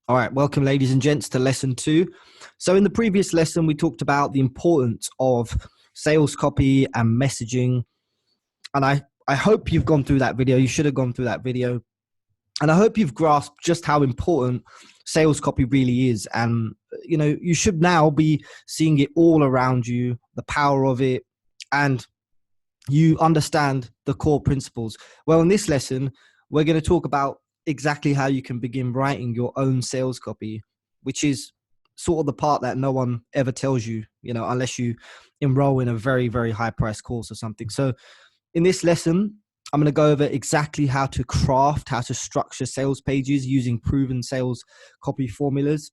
All right, welcome, ladies and gents, to lesson 2. So in the previous lesson, we talked about the importance of sales copy and messaging. And I hope you've gone through that video. You should have gone through that video. And I hope you've grasped just how important sales copy really is. And, you should now be seeing it all around you, the power of it, and you understand the core principles. Well, in this lesson, we're going to talk about exactly how you can begin writing your own sales copy, which is sort of the part that no one ever tells you, unless you enroll in a very, very high price course or something. So in this lesson, I'm going to go over exactly how to structure sales pages using proven sales copy formulas.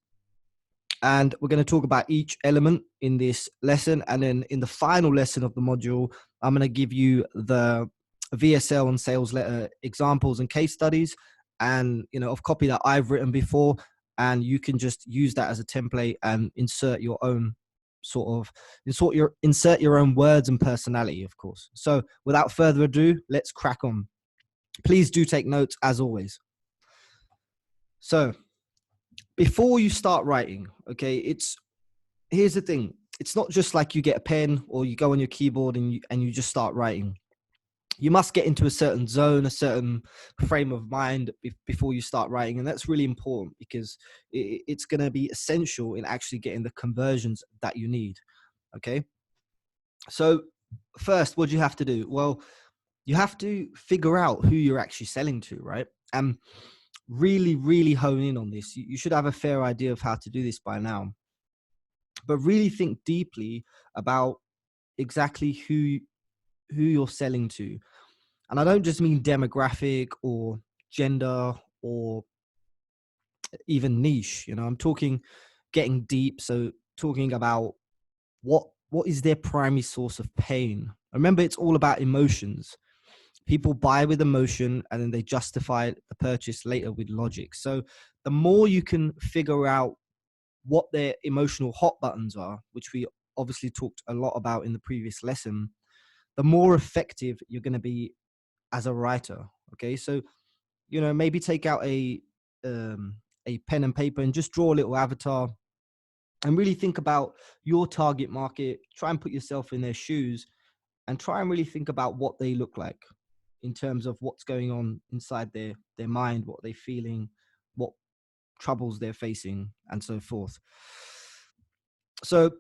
And we're going to talk about each element in this lesson. And then in the final lesson of the module, I'm going to give you the VSL and sales letter examples and case studies and, of copy that I've written before. And you can just use that as a template and insert your own insert your own words and personality, of course. So without further ado, let's crack on. Please do take notes as always. So before you start writing, okay, here's the thing. It's not just like you get a pen or you go on your keyboard and you just start writing. You must get into a certain zone, a certain frame of mind before you start writing. And that's really important because it's going to be essential in actually getting the conversions that you need. Okay. So first, what do you have to do? Well, you have to figure out who you're actually selling to, right? And really, really hone in on this. You should have a fair idea of how to do this by now. But really think deeply about exactly who you're selling to. And I don't just mean demographic or gender or even niche, I'm talking getting deep. So talking about what is their primary source of pain. Remember, it's all about emotions. People buy with emotion and then they justify the purchase later with logic. So the more you can figure out what their emotional hot buttons are, which we obviously talked a lot about in the previous lesson, the more effective you're going to be as a writer. Okay. So, maybe take out a pen and paper and just draw a little avatar and really think about your target market. Try and put yourself in their shoes and try and really think about what they look like in terms of what's going on inside their mind, what they're feeling, what troubles they're facing, and so forth. So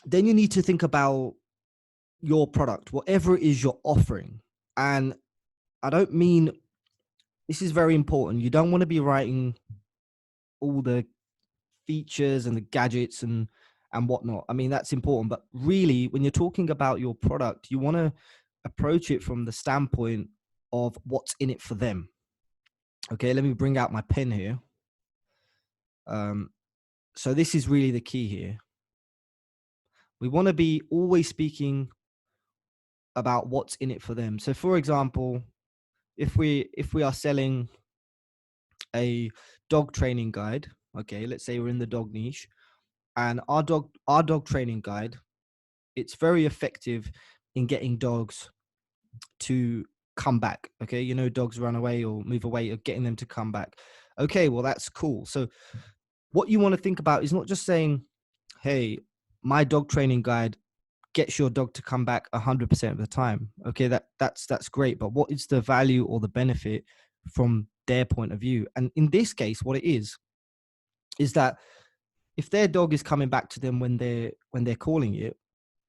then you need to think about your product, whatever it is you're offering. And I don't mean, this is very important. You don't want to be writing all the features and the gadgets and whatnot. I mean, that's important. But really, when you're talking about your product, you want to approach it from the standpoint of what's in it for them. Okay, let me bring out my pen here. So this is really the key here. We want to be always speaking about what's in it for them. So for example, if we are selling a dog training guide, okay, let's say we're in the dog niche, and our dog training guide, it's very effective in getting dogs to come back. Okay, dogs run away or move away, or getting them to come back. Okay, well, that's cool. So what you want to think about is not just saying, hey, my dog training guide gets your dog to come back 100% of the time. Okay, that's great. But what is the value or the benefit from their point of view? And in this case, what it is that if their dog is coming back to them when they're calling it,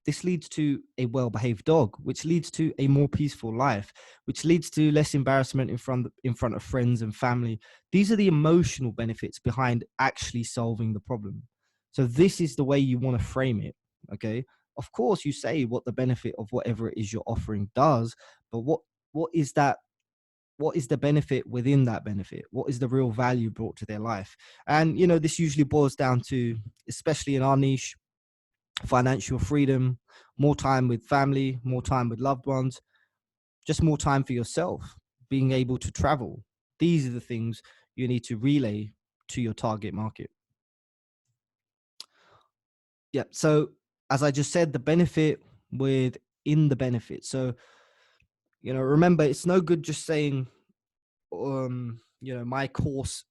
this leads to a well-behaved dog, which leads to a more peaceful life, which leads to less embarrassment in front of friends and family. These are the emotional benefits behind actually solving the problem. So this is the way you want to frame it. Okay. Of course, you say what the benefit of whatever it is you're offering does, but what is that? What is the benefit within that benefit? What is the real value brought to their life? And, this usually boils down to, especially in our niche, financial freedom, more time with family, more time with loved ones, just more time for yourself, being able to travel. These are the things you need to relay to your target market. Yeah. So as I just said, the benefit within the benefit. So, remember, it's no good just saying, my course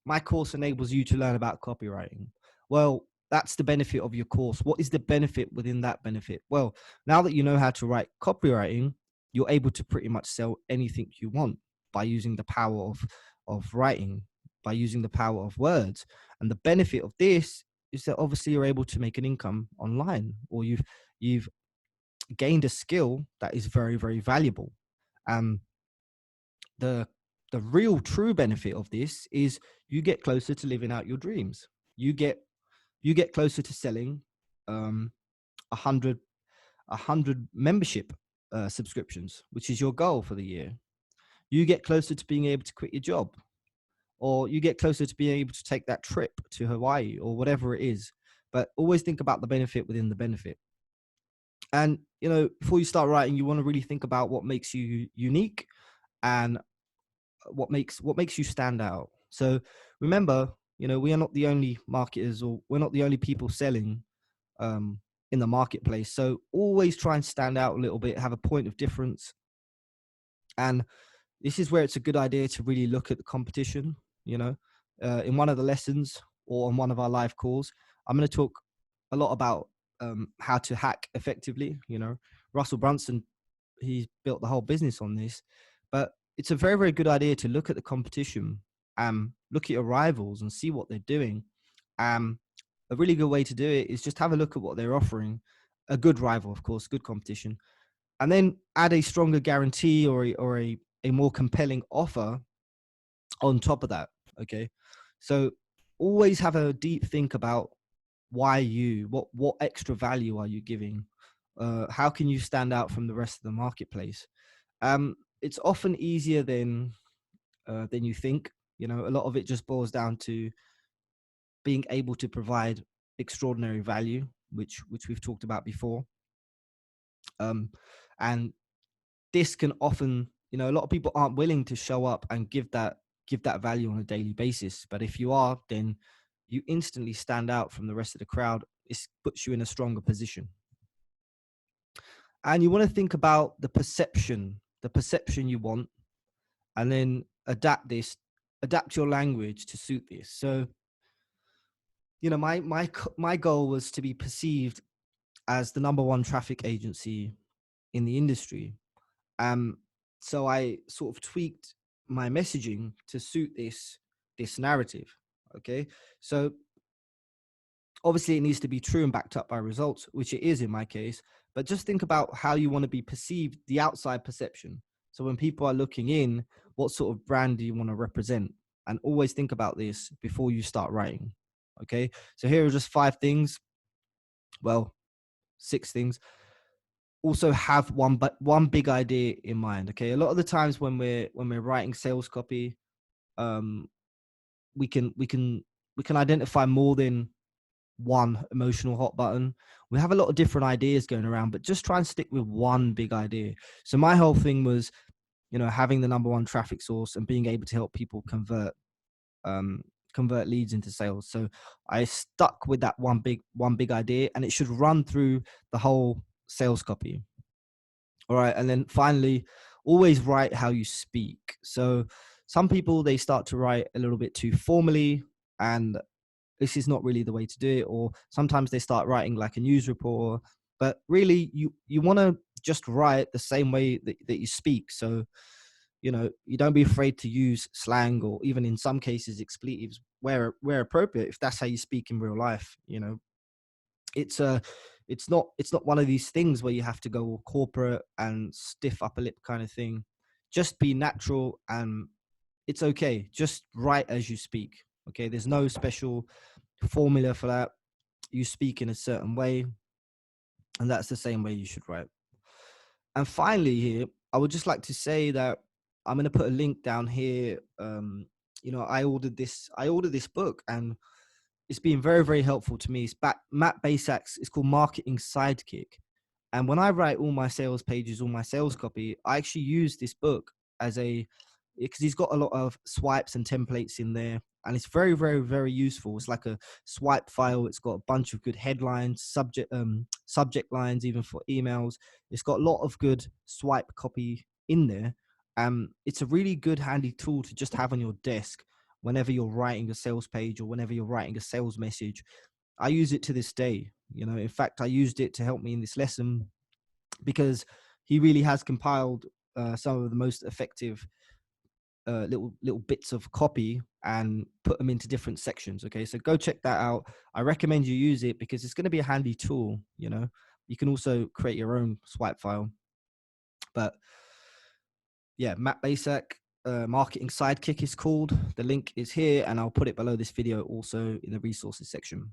enables you to learn about copywriting. Well, that's the benefit of your course. What is the benefit within that benefit? Well, now that you know how to write copywriting, you're able to pretty much sell anything you want by using the power of writing, by using the power of words. And the benefit of this is that obviously you're able to make an income online, or you've gained a skill that is very, very valuable. Um, the the real true benefit of this is you get closer to living out your dreams. You get closer to selling um, a hundred membership subscriptions, which is your goal for the year. You get closer to being able to quit your job, or you get closer to being able to take that trip to Hawaii or whatever it is. But always think about the benefit within the benefit. And before you start writing, you want to really think about what makes you unique and what makes you stand out. So remember, we are not the only marketers, or we're not the only people selling um, in the marketplace. So always try and stand out a little bit, have a point of difference. And this is where it's a good idea to really look at the competition. In one of the lessons or on one of our live calls, I'm going to talk a lot about how to hack effectively. Russell Brunson, he's built the whole business on this. But it's a very, very good idea to look at the competition, look at your rivals and see what they're doing. A really good way to do it is just have a look at what they're offering. A good rival, of course, good competition, and then add a stronger guarantee or a more compelling offer on top of that. Okay, so always have a deep think about why what extra value are you giving? How can you stand out from the rest of the marketplace? It's often easier than you think. A lot of it just boils down to being able to provide extraordinary value, which we've talked about before. And this can often, a lot of people aren't willing to show up and give that value on a daily basis. But if you are, then you instantly stand out from the rest of the crowd. It puts you in a stronger position. And you want to think about the perception you want, and then adapt your language to suit this. So, my goal was to be perceived as the number one traffic agency in the industry. So I sort of tweaked my messaging to suit this narrative. Okay, so obviously it needs to be true and backed up by results, which it is in my case. But just think about how you want to be perceived, the outside perception. So when people are looking in, what sort of brand do you want to represent? And always think about this before you start writing. Okay, so here are just 5 things. Well, 6 things. Also have one big idea in mind. Okay, a lot of the times when we're writing sales copy, we can identify more than one emotional hot button. We have a lot of different ideas going around, but just try and stick with one big idea. So my whole thing was, having the number one traffic source and being able to help people convert leads into sales. So I stuck with that one big idea, and it should run through the whole sales copy. All right. And then finally, always write how you speak. So some people, they start to write a little bit too formally, and this is not really the way to do it. Or sometimes they start writing like a news report, but really you want to just write the same way that you speak. So, you don't be afraid to use slang, or even in some cases expletives where appropriate, if that's how you speak in real life. It's not one of these things where you have to go all corporate and stiff upper lip kind of thing. Just be natural, and it's okay. Just write as you speak. Okay, there's no special formula for that. You speak in a certain way, and that's the same way you should write. And finally, here I would just like to say that I'm going to put a link down here. I ordered this book, and it's been very, very helpful to me. It's Matt Basak's. It's called Marketing Sidekick. And when I write all my sales pages, all my sales copy, I actually use this book because he's got a lot of swipes and templates in there. And it's very, very, very useful. It's like a swipe file. It's got a bunch of good headlines, subject lines, even for emails. It's got a lot of good swipe copy in there. It's a really good, handy tool to just have on your desk whenever you're writing a sales page or whenever you're writing a sales message. I use it to this day. In fact, I used it to help me in this lesson because he really has compiled some of the most effective little bits of copy and put them into different sections. Okay, so go check that out. I recommend you use it because it's going to be a handy tool. You can also create your own swipe file, but yeah, Matt Basak, marketing sidekick is called. The link is here, and I'll put it below this video also in the resources section.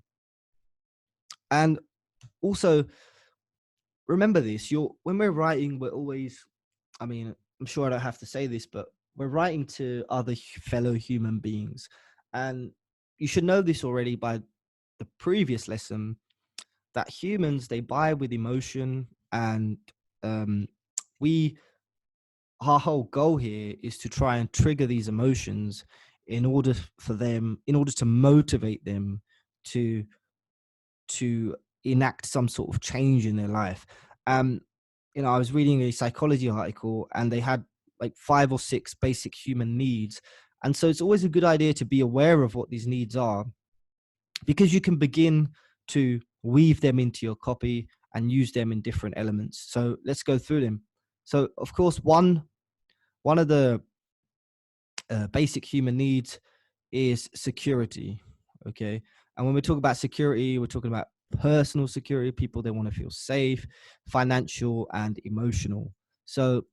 And also remember this: when we're writing, we're always, I mean, I'm sure I don't have to say this, but we're writing to other fellow human beings. And you should know this already by the previous lesson, that humans, they buy with emotion. And we our whole goal here is to try and trigger these emotions in order to motivate them to enact some sort of change in their life. I was reading a psychology article, and they had like 5 or 6 basic human needs. And so it's always a good idea to be aware of what these needs are, because you can begin to weave them into your copy and use them in different elements. So let's go through them. So of course, one of the basic human needs is security. Okay. And when we talk about security, we're talking about personal security. People, they want to feel safe, financial and emotional. So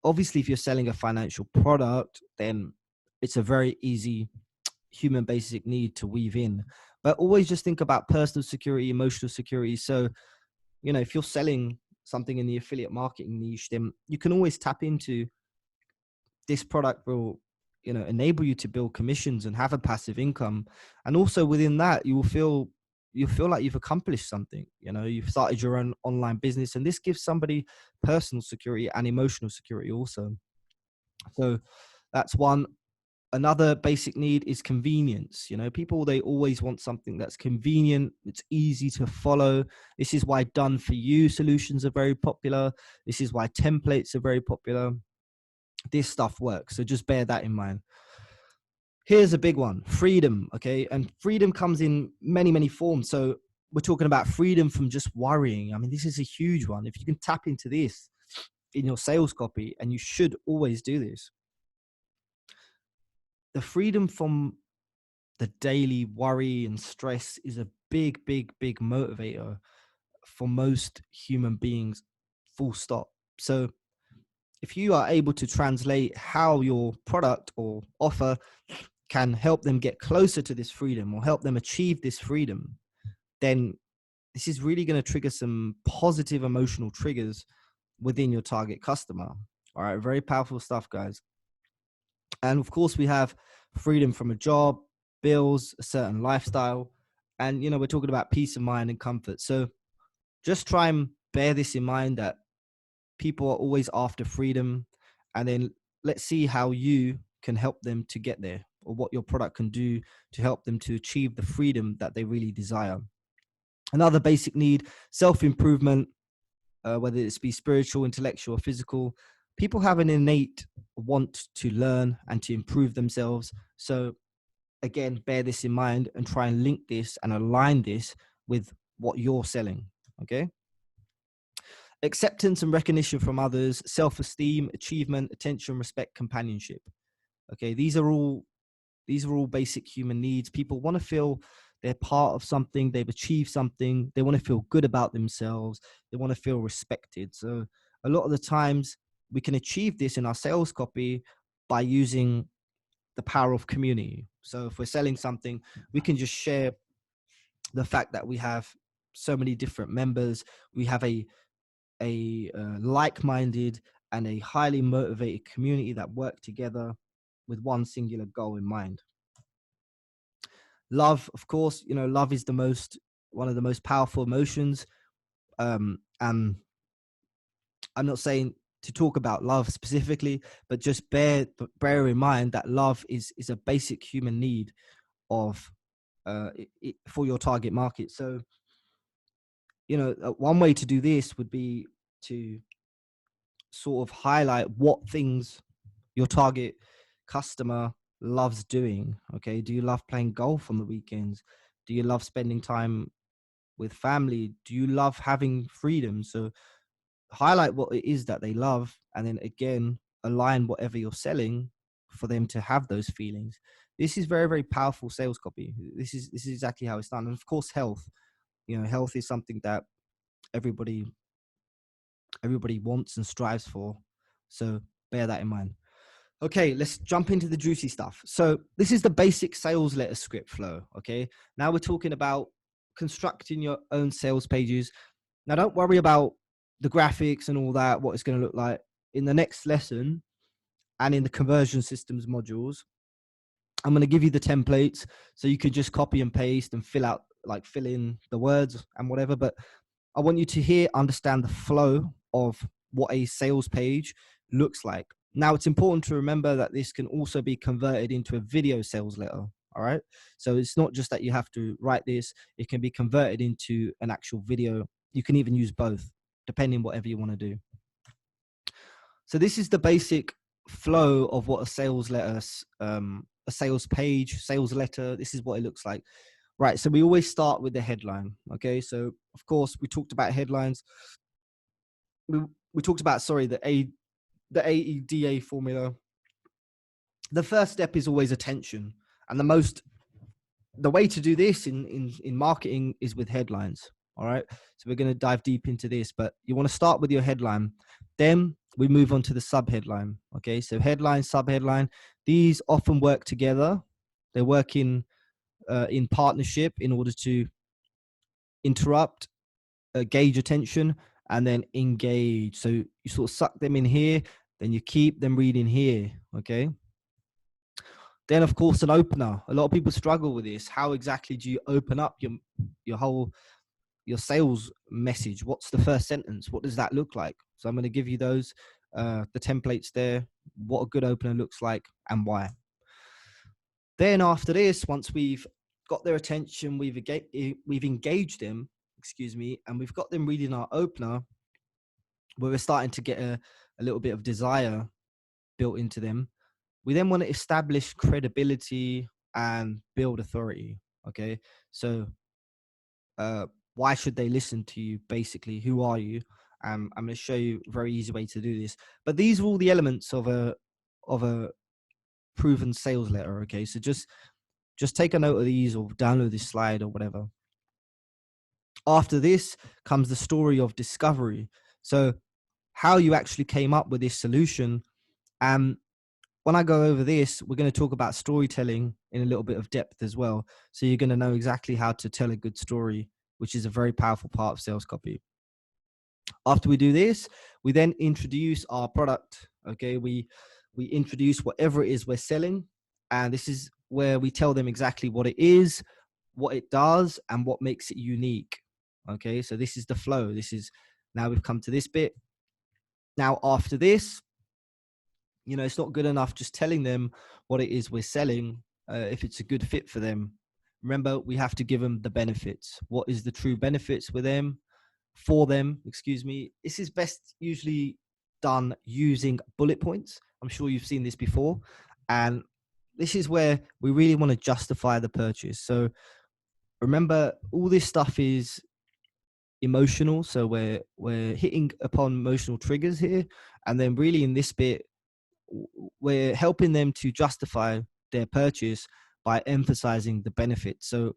obviously, if you're selling a financial product, then it's a very easy human basic need to weave in. But always just think about personal security, emotional security. So, if you're selling something in the affiliate marketing niche, then you can always tap into this product. Will enable you to build commissions and have a passive income. And also within that, you'll feel like you've accomplished something. You've started your own online business, and this gives somebody personal security and emotional security also. So that's one. Another basic need is convenience. People, they always want something that's convenient, it's easy to follow. This is why done for you solutions are very popular. This is why templates are very popular. This stuff works, so just bear that in mind. Here's a big one: freedom. Okay, and freedom comes in many forms. So we're talking about freedom from just worrying. I mean, this is a huge one. If you can tap into this in your sales copy, and you should always do this, the freedom from the daily worry and stress is a big motivator for most human beings, full stop. So if you are able to translate how your product or offer can help them get closer to this freedom or help them achieve this freedom, then this is really going to trigger some positive emotional triggers within your target customer. All right, very powerful stuff, guys. And of course, we have freedom from a job, bills, a certain lifestyle. And, we're talking about peace of mind and comfort. So just try and bear this in mind, that people are always after freedom. And then let's see how you can help them to get there, or what your product can do to help them to achieve the freedom that they really desire. Another basic need, self-improvement, whether it's be spiritual, intellectual, or physical. People have an innate want to learn and to improve themselves. So again, bear this in mind and try and link this and align this with what you're selling. Okay. Acceptance and recognition from others, self-esteem, achievement, attention, respect, companionship. Okay. These are all basic human needs. People want to feel they're part of something, they've achieved something, they want to feel good about themselves, they want to feel respected. So a lot of the times we can achieve this in our sales copy by using the power of community. So if we're selling something, we can just share the fact that we have so many different members. We have a like-minded and a highly motivated community that work together with one singular goal in mind. Love, of course, love is one of the most powerful emotions. And I'm not saying to talk about love specifically, but just bear in mind that love is a basic human need of for your target market. So, one way to do this would be to sort of highlight what things your target customer loves doing? Okay. Do you love playing golf on the weekends? Do you love spending time with family? Do you love having freedom? So highlight what it is that they love, and then again align whatever you're selling for them to have those feelings. This is very, very powerful sales copy. This is exactly how it's done. And of course, health. Health is something that everybody everybody wants and strives for. So bear that in mind. Okay, let's jump into the juicy stuff. So this is the basic sales letter script flow. Okay, now we're talking about constructing your own sales pages. Now, don't worry about the graphics and all that, what it's going to look like. In the next lesson and in the conversion systems modules, I'm going to give you the templates so you can just copy and paste and fill in the words and whatever. But I want you to understand the flow of what a sales page looks like. Now, it's important to remember that this can also be converted into a video sales letter. All right. So it's not just that you have to write this, it can be converted into an actual video. You can even use both, depending whatever you want to do. So this is the basic flow of what a sales letter, a sales page, sales letter, this is what it looks like. Right. So we always start with the headline. Okay. So of course we talked about headlines. We talked about, the AEDA formula. The first step is always attention. And the way to do this in marketing is with headlines. All right. So we're going to dive deep into this, but you want to start with your headline. Then we move on to the sub headline. Okay. So headline, sub headline, these often work together. They work in partnership in order to interrupt, gauge attention, and then engage. So you sort of suck them in here, then you keep them reading here. Okay. Then, of course, an opener. A lot of people struggle with this. How exactly do you open up your sales message? What's the first sentence? What does that look like? So I'm going to give you those, the templates there, what a good opener looks like and why. Then after this, once we've got their attention, we've engaged them, and we've got them reading our opener, where we're starting to get a little bit of desire built into them. We then want to establish credibility and build authority. Okay. So, why should they listen to you? Basically, who are you? I'm going to show you a very easy way to do this. But these are all the elements of a proven sales letter. Okay. So just take a note of these or download this slide or whatever. After this comes the story of discovery. So how you actually came up with this solution. And when I go over this, we're going to talk about storytelling in a little bit of depth as well. So you're going to know exactly how to tell a good story, which is a very powerful part of sales copy. After we do this, we then introduce our product. Okay. We introduce whatever it is we're selling. And this is where we tell them exactly what it is, what it does, and what makes it unique. Okay. So this is the flow. Now we've come to this bit. Now, after this, it's not good enough just telling them what it is we're selling. If it's a good fit for them, remember, we have to give them the benefits. What is the true benefits for them? This is best usually done using bullet points. I'm sure you've seen this before. And this is where we really want to justify the purchase. So remember, all this stuff is emotional. So we're hitting upon emotional triggers here. And then really in this bit, we're helping them to justify their purchase by emphasizing the benefits. So,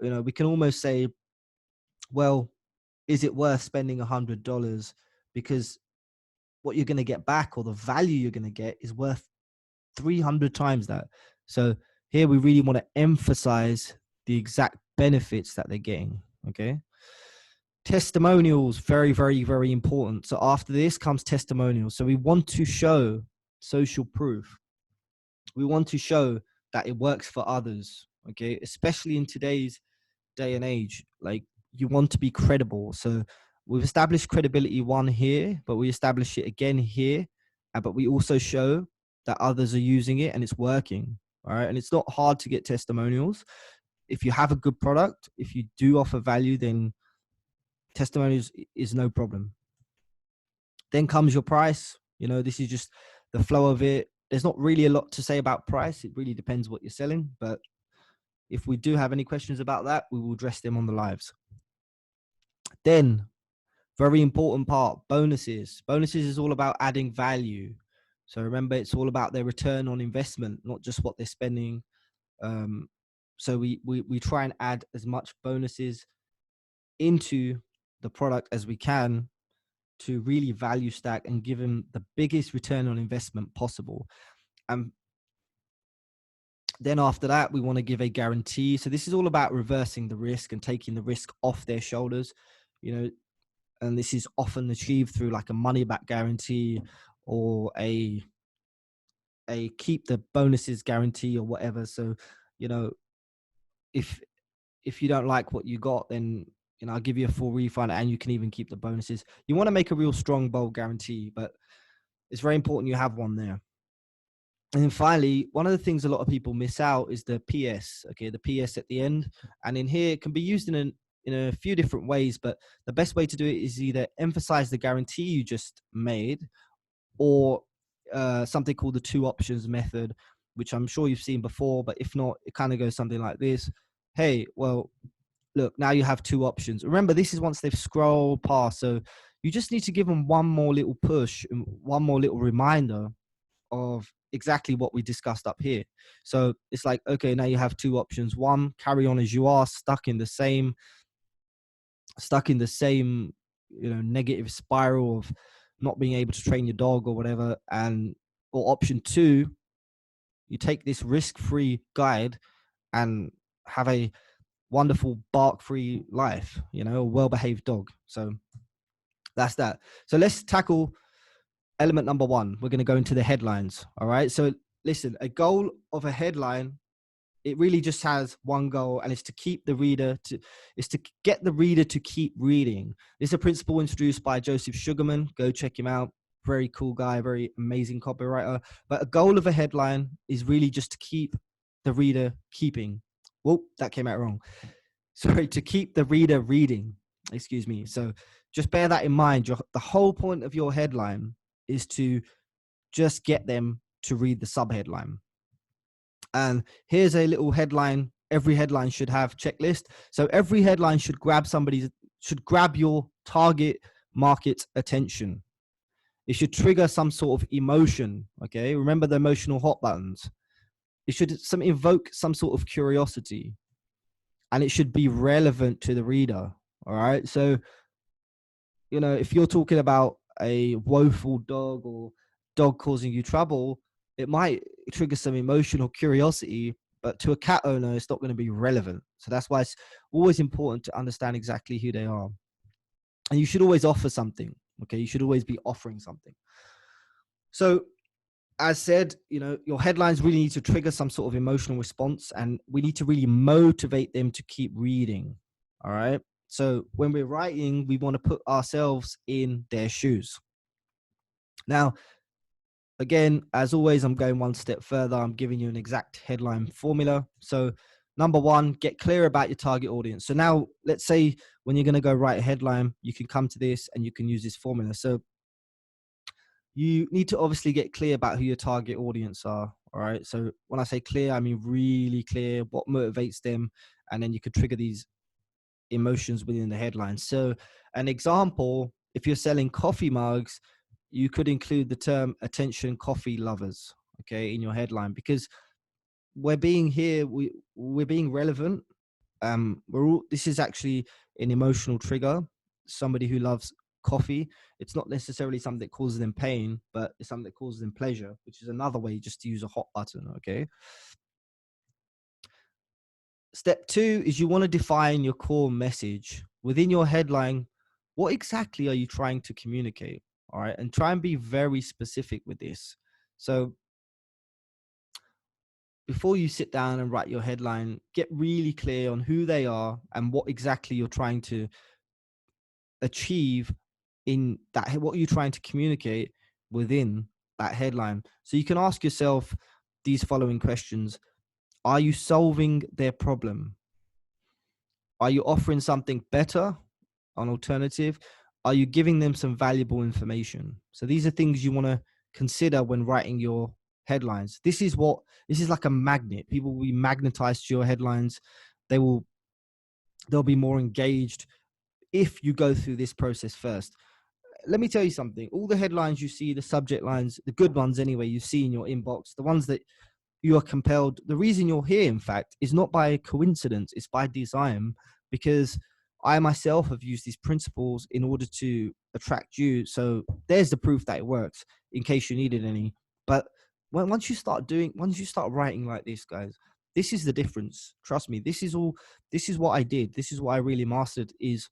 we can almost say, well, is it worth spending $100? Because what you're going to get back, or the value you're going to get, is worth 300 times that. So here we really want to emphasize the exact benefits that they're getting. Okay. Testimonials, very, very, very important. So after this comes testimonials. So we want to show social proof. We want to show that it works for others. Okay. Especially in today's day and age, like, you want to be credible. So we've established credibility one here, but we establish it again here. But we also show that others are using it and it's working. All right. And it's not hard to get testimonials. If you have a good product, if you do offer value, then testimonials is no problem. Then comes your price. This is just the flow of it. there's not really a lot to say about price. It really depends what you're selling. But if we do have any questions about that, we will address them on the lives. Then, very important part, bonuses. Bonuses is all about adding value. So remember, it's all about their return on investment, not just what they're spending. So we try and add as much bonuses into the product as we can to really value stack and give them the biggest return on investment possible. And then after that, we want to give a guarantee. So this is all about reversing the risk and taking the risk off their shoulders, and this is often achieved through like a money back guarantee or a keep the bonuses guarantee or whatever. So, if you don't like what you got, then I'll give you a full refund and you can even keep the bonuses. You want to make a real strong, bold guarantee, but it's very important you have one there. And then finally, one of the things a lot of people miss out is the PS. Okay, the PS at the end, and in here it can be used in a few different ways. But the best way to do it is either emphasize the guarantee you just made, or something called the two options method, which I'm sure you've seen before. But if not, it kind of goes something like this: hey, well, look, now you have two options. Remember, this is once they've scrolled past, so you just need to give them one more little push and one more little reminder of exactly what we discussed up here. So it's like, okay, now you have two options. One, carry on as you are, stuck in the same negative spiral of not being able to train your dog or whatever. Or option two, you take this risk-free guide and have a wonderful bark-free life, a well-behaved dog. So that's that. So let's tackle element number one. We're going to go into the headlines. All right. So listen, a goal of a headline, it really just has one goal, and it's to get the reader to keep reading. This is a principle introduced by Joseph Sugarman. Go check him out. Very cool guy, very amazing copywriter. But a goal of a headline is really just to keep the reader keeping. Whoa, that came out wrong. Sorry, to keep the reader reading. Excuse me. So just bear that in mind. The whole point of your headline is to just get them to read the subheadline. And here's a little headline. Every headline should have checklist. So every headline should grab your target market's attention. It should trigger some sort of emotion. Okay. Remember the emotional hot buttons. It should evoke some sort of curiosity, and it should be relevant to the reader. All right. So, if you're talking about a woeful dog or dog causing you trouble, it might trigger some emotional curiosity, but to a cat owner, it's not going to be relevant. So that's why it's always important to understand exactly who they are. And you should always offer something. Okay. You should always be offering something. So as said, your headlines really need to trigger some sort of emotional response, and we need to really motivate them to keep reading. All right. So when we're writing, we want to put ourselves in their shoes. Now, again, as always, I'm going one step further. I'm giving you an exact headline formula. So number one, get clear about your target audience. So now let's say when you're going to go write a headline, you can come to this and you can use this formula. So you need to obviously get clear about who your target audience are. All right. So when I say clear, I mean really clear what motivates them. And then you could trigger these emotions within the headline. So an example, if you're selling coffee mugs, you could include the term attention coffee lovers, okay, in your headline, because we're being relevant. This is actually an emotional trigger. Somebody who loves coffee, it's not necessarily something that causes them pain, but it's something that causes them pleasure, which is another way just to use a hot button. Okay. Step two is you want to define your core message within your headline. What exactly are you trying to communicate? All right. And try and be very specific with this. So before you sit down and write your headline, get really clear on who they are and what exactly you're trying to achieve in that. What are you trying to communicate within that headline? So you can ask yourself these following questions. Are you solving their problem? Are you offering something better, an alternative? Are you giving them some valuable information? So these are things you want to consider when writing your headlines. This is like a magnet. People will be magnetized to your headlines. They'll be more engaged if you go through this process first. Let me tell you something. All the headlines you see, the subject lines, the good ones anyway, you see in your inbox, the ones that you are compelled, the reason you're here, in fact, is not by coincidence, it's by design, because I myself have used these principles in order to attract you. So there's the proof that it works, in case you needed any. But once you start writing like this, guys, this is the difference. Trust me, this is what I did. This is what I really mastered, is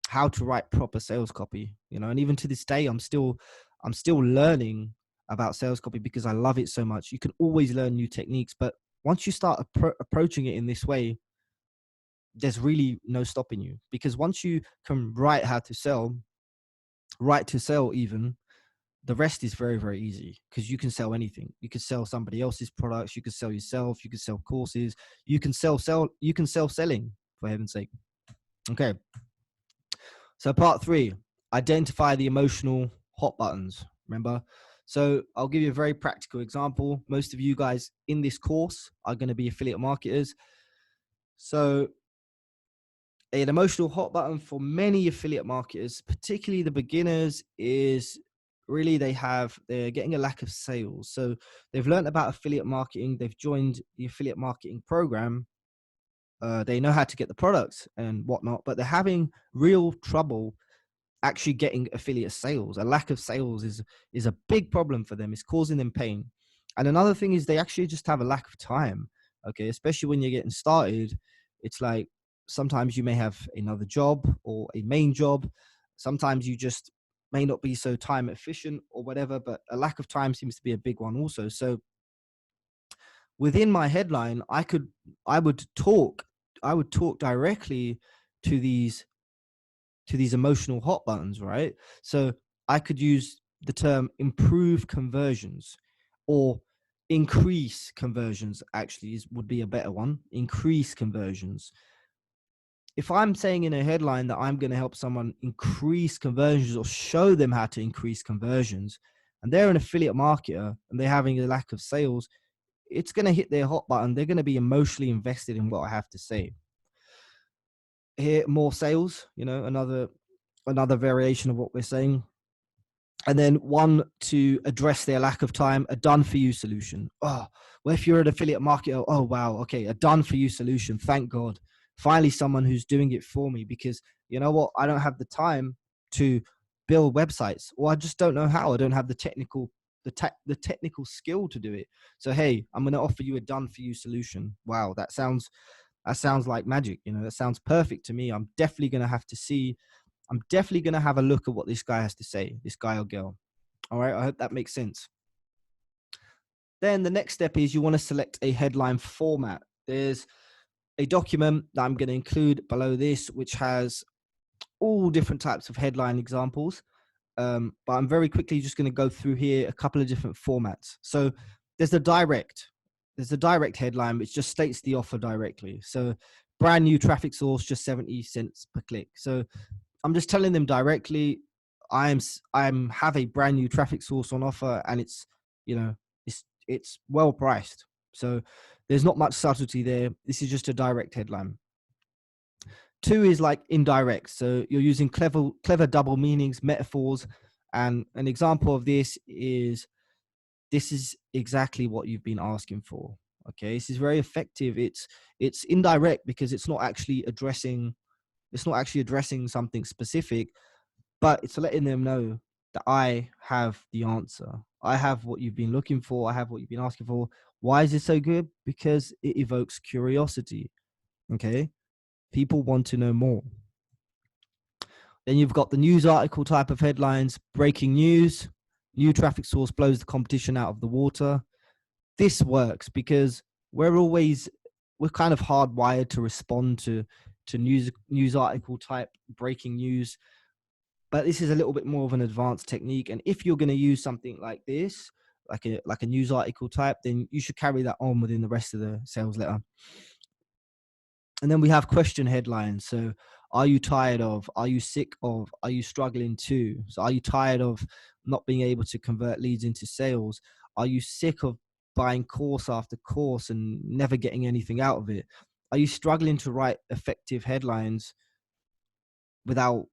how to write proper sales copy, and even to this day, I'm still learning about sales copy because I love it so much. You can always learn new techniques, but once you start approaching it in this way, there's really no stopping you, because once you can write to sell even, the rest is very, very easy, because you can sell anything. You can sell somebody else's products. You can sell yourself. You can sell courses. You can sell selling, for heaven's sake. Okay. So part 3, identify the emotional hot buttons. Remember? So I'll give you a very practical example. Most of you guys in this course are going to be affiliate marketers. So an emotional hot button for many affiliate marketers, particularly the beginners, is really they're getting a lack of sales. So they've learned about affiliate marketing. They've joined the affiliate marketing program. They know how to get the products and whatnot, but they're having real trouble actually getting affiliate sales. A lack of sales is a big problem for them. It's causing them pain. And another thing is they actually just have a lack of time. Okay, especially when you're getting started. It's like sometimes you may have another job or a main job. Sometimes you just may not be so time efficient or whatever, but a lack of time seems to be a big one also. So within my headline, I would talk directly to these emotional hot buttons, right? So I could use the term improve conversions, or increase conversions, actually would be a better one. Increase conversions. If I'm saying in a headline that I'm going to help someone increase conversions or show them how to increase conversions, and they're an affiliate marketer and they're having a lack of sales, it's going to hit their hot button. They're going to be emotionally invested in what I have to say. Here, more sales, another variation of what we're saying. And then one to address their lack of time, a done for you solution. Oh, well, if you're an affiliate marketer, oh, wow. Okay. A done for you solution. Thank God. Finally, someone who's doing it for me, because you know what? I don't have the time to build websites, or I just don't know how. I don't have the technical skill to do it. So, hey, I'm going to offer you a done for you solution. Wow. That sounds like magic. That sounds perfect to me. I'm definitely going to have a look at what this guy has to say, this guy or girl. All right. I hope that makes sense. Then the next step is you want to select a headline format. There's a document that I'm going to include below this, which has all different types of headline examples. But I'm very quickly just going to go through here a couple of different formats. So there's the direct headline, which just states the offer directly. So brand new traffic source, just 70 cents per click. So I'm just telling them directly, I'm have a brand new traffic source on offer, and it's well priced. So there's not much subtlety there. This is just a direct headline. 2 is like indirect. So you're using clever double meanings, metaphors. And an example of this is exactly what you've been asking for. Okay. This is very effective. It's indirect because it's not actually addressing something specific, but it's letting them know that I have the answer. I have what you've been looking for. I have what you've been asking for. Why is it so good? Because it evokes curiosity. Okay. People want to know more. Then you've got the news article type of headlines, breaking news, new traffic source blows the competition out of the water. This works because we're kind of hardwired to respond to news article type breaking news. But this is a little bit more of an advanced technique. And if you're going to use something like this, like a news article type, then you should carry that on within the rest of the sales letter. And then we have question headlines. So are you tired of, are you sick of, are you struggling to? So are you tired of not being able to convert leads into sales? Are you sick of buying course after course and never getting anything out of it? Are you struggling to write effective headlines without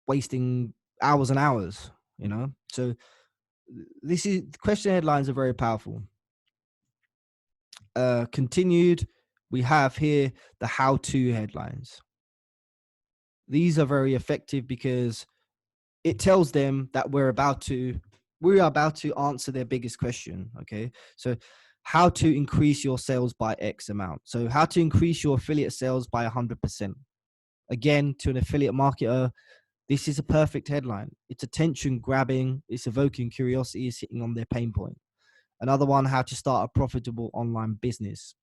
wasting hours and hours? So this is question headlines are very powerful. Continued, we have here the how-to headlines. These are very effective because it tells them that we are about to answer their biggest question. Okay, so how to increase your sales by X amount. So how to increase your affiliate sales by 100%. Again, to an affiliate marketer, this is a perfect headline. It's attention grabbing, it's evoking curiosity, it's hitting on their pain point. Another one, how to start a profitable online business.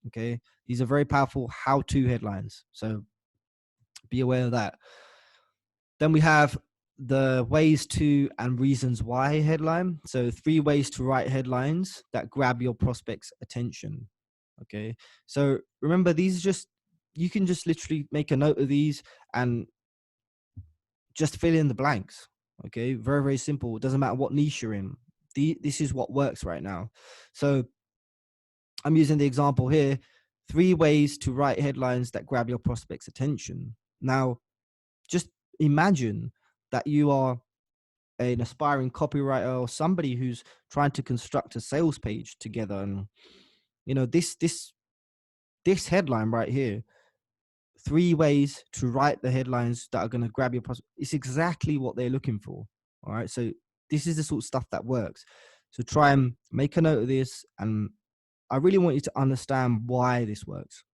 Okay, these are very powerful how-to headlines, so be aware of that. Then we have the ways to and reasons why headline. So 3 ways to write headlines that grab your prospects' attention. Okay, so remember, these are just, you can just literally make a note of these and just fill in the blanks. Okay, very, very simple. It doesn't matter what niche you're in. This is what works right now. So I'm using the example here, 3 ways to write headlines that grab your prospects' attention. Now, just imagine that you are an aspiring copywriter or somebody who's trying to construct a sales page together. And, this headline right here, 3 ways to write the headlines that are going to grab your prospect. It's exactly what they're looking for. All right. So this is the sort of stuff that works. So try and make a note of this, and I really want you to understand why this works.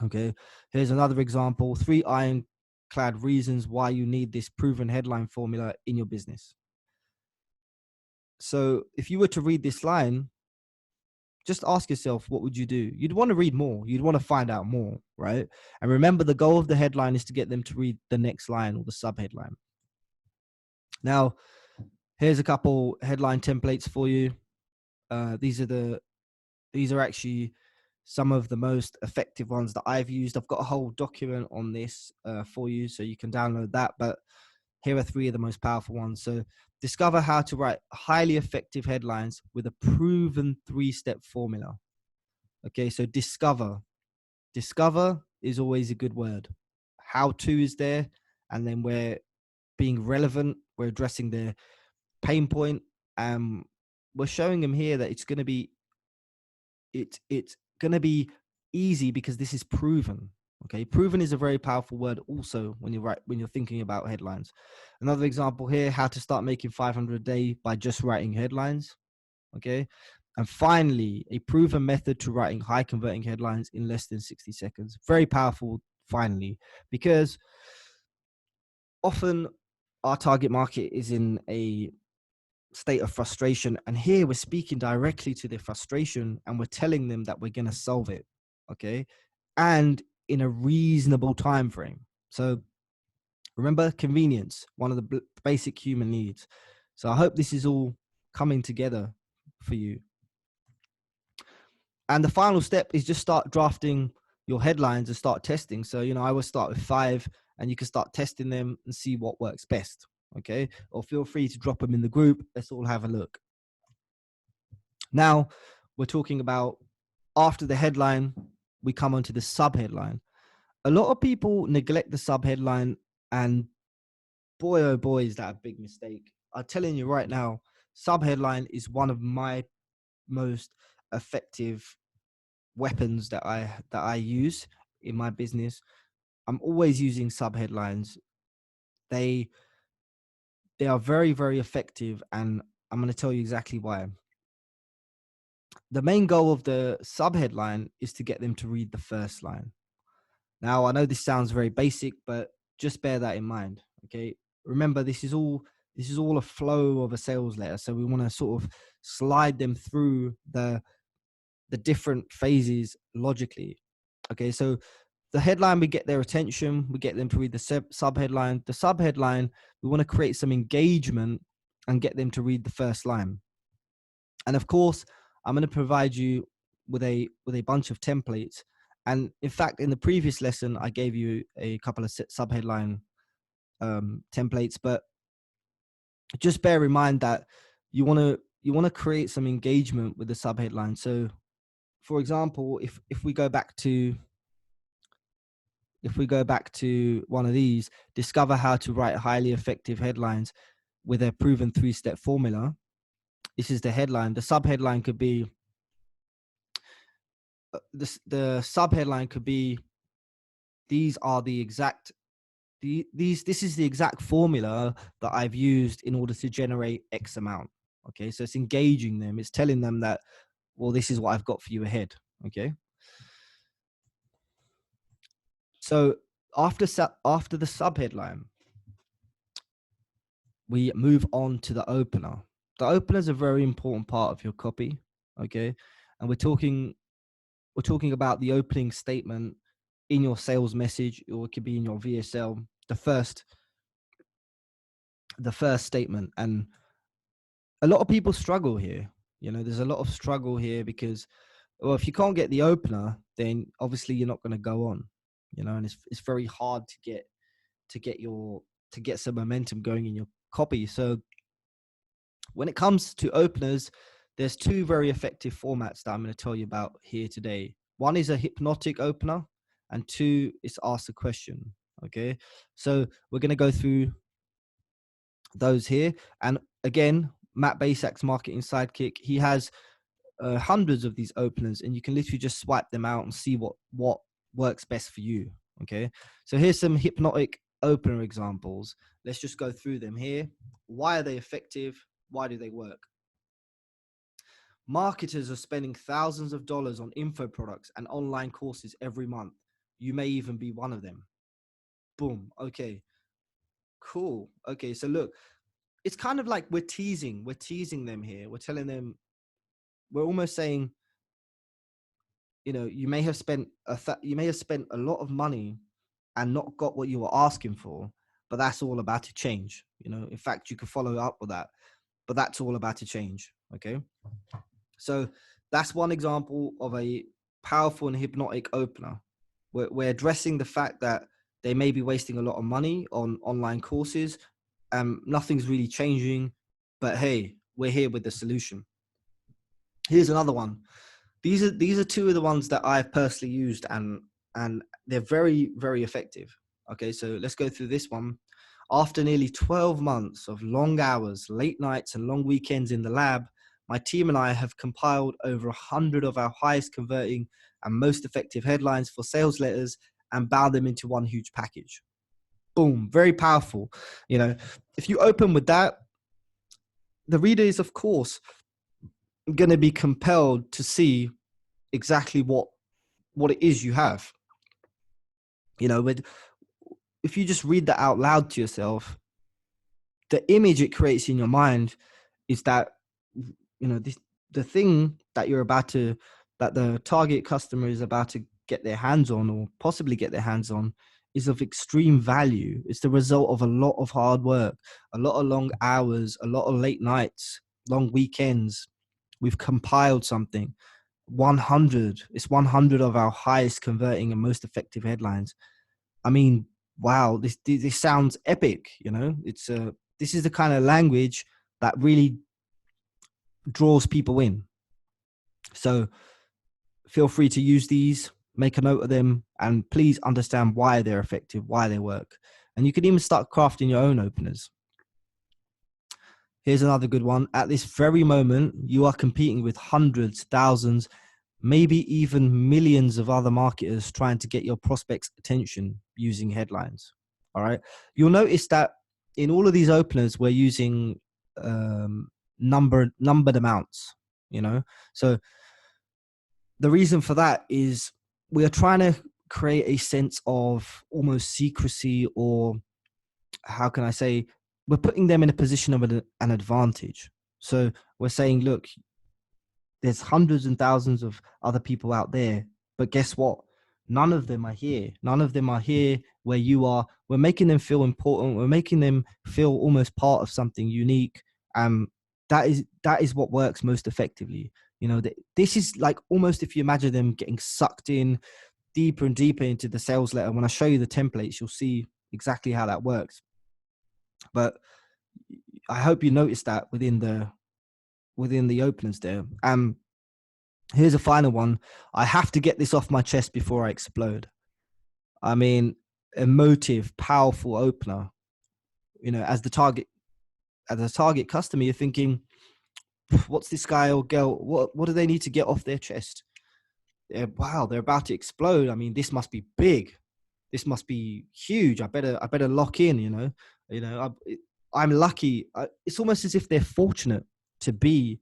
Okay, here's another example, 3 ironclad reasons why you need this proven headline formula in your business. So if you were to read this line, just ask yourself, what would you do? You'd want to read more. You'd want to find out more, right? And remember, the goal of the headline is to get them to read the next line or the subheadline. Now, here's a couple headline templates for you. These are actually some of the most effective ones that I've used. I've got a whole document on this for you, so you can download that. But here are 3 of the most powerful ones. So discover how to write highly effective headlines with a proven 3-step formula. Okay, so discover is always a good word. How to is there, and then we're being relevant. We're addressing their pain point. We're showing them here that it's going to be easy because this is proven. Okay, proven is a very powerful word also when you're thinking about headlines. Another example here, how to start making 500 a day by just writing headlines. Okay, and finally, a proven method to writing high converting headlines in less than 60 seconds. Very powerful, finally, because often our target market is in a state of frustration, and here we're speaking directly to their frustration and we're telling them that we're going to solve it. Okay, and in a reasonable time frame. So remember, convenience, one of the basic human needs. So I hope this is all coming together for you. And the final step is just start drafting your headlines and start testing. So, I will start with 5, and you can start testing them and see what works best. Okay, or feel free to drop them in the group. Let's all have a look. Now we're talking about, after the headline, we come onto the subheadline. A lot of people neglect the subheadline, and boy, oh boy, is that a big mistake. I'm telling you right now, subheadline is one of my most effective weapons that I use in my business. I'm always using subheadlines. They are very, very effective, and I'm going to tell you exactly why. The main goal of the subheadline is to get them to read the first line. Now, I know this sounds very basic, but just bear that in mind. Okay. Remember, this is all a flow of a sales letter. So we want to sort of slide them through the different phases logically. Okay. So the headline, we get their attention, we get them to read the subheadline. The subheadline, we want to create some engagement and get them to read the first line. And of course, I'm going to provide you with a bunch of templates. And in fact, in the previous lesson, I gave you a couple of subheadline templates, but just bear in mind that you want to you want to create some engagement with the subheadline. So, for example, if we go back to one of these, discover how to write highly effective headlines with a proven 3-step formula. This is the headline. The subheadline could be the subheadline could be, these are the exact this is the exact formula that I've used in order to generate X amount. Okay, so it's engaging them. It's telling them that, well, this is what I've got for you ahead. Okay. So after the subheadline, we move on to the opener. The opener is a very important part of your copy. Okay, and we're talking about the opening statement in your sales message, or it could be in your VSL, the first statement. And a lot of people struggle here. There's a lot of struggle here because, well, if you can't get the opener, then obviously you're not going to go on. And it's very hard to get some momentum going in your copy. So when it comes to openers, there's two very effective formats that I'm going to tell you about here today. One is a hypnotic opener, and two is ask a question. Okay, so we're going to go through those here. And again, Matt Basak's marketing sidekick, he has hundreds of these openers, and you can literally just swipe them out and see what works best for you. Okay, so here's some hypnotic opener examples. Let's just go through them here. Why are they effective? Why do they work? Marketers are spending thousands of dollars on info products and online courses every month. You may even be one of them. Boom. Okay, cool. Okay, so look, it's kind of like we're teasing them here. We're telling them, we're almost saying, you may have spent a lot of money and not got what you were asking for, but that's all about to change. In fact, you could follow up with that, but that's all about to change. Okay, so that's one example of a powerful and hypnotic opener. We're addressing the fact that they may be wasting a lot of money on online courses, and nothing's really changing, but hey, we're here with the solution. Here's another one. These are two of the ones that I've personally used, and they're very, very effective. Okay, so let's go through this one. After nearly 12 months of long hours, late nights, and long weekends in the lab, my team and I have compiled over 100 of our highest converting and most effective headlines for sales letters and bound them into one huge package. Boom, very powerful. If you open with that, the reader is, of course, going to be compelled to see exactly what it is you have. If you just read that out loud to yourself, the image it creates in your mind is that, the thing that that the target customer is about to get their hands on, or possibly get their hands on, is of extreme value. It's the result of a lot of hard work, a lot of long hours, a lot of late nights, long weekends. We've compiled something. 100. It's 100 of our highest converting and most effective headlines. I mean, wow, this sounds epic. This is the kind of language that really draws people in. So feel free to use these, make a note of them, and please understand why they're effective, why they work. And you can even start crafting your own openers. Here's another good one. At this very moment, you are competing with hundreds, thousands, maybe even millions of other marketers trying to get your prospects' attention using headlines. All right. You'll notice that in all of these openers, we're using numbered amounts, So the reason for that is we are trying to create a sense of almost secrecy, or how can I say, we're putting them in a position of an advantage. So we're saying, look, there's hundreds and thousands of other people out there, but guess what? None of them are here. None of them are here where you are. We're making them feel important. We're making them feel almost part of something unique. That is what works most effectively. This is like almost, if you imagine them getting sucked in deeper and deeper into the sales letter. When I show you the templates, you'll see exactly how that works. But I hope you notice that within within the openers there. Here's a final one. I have to get this off my chest before I explode. I mean, emotive, powerful opener. You know, as the target customer, you're thinking, what's this guy or girl? What do they need to get off their chest? Wow, they're about to explode. I mean, this must be big. This must be huge. I better lock in. I'm lucky. It's almost as if they're fortunate to be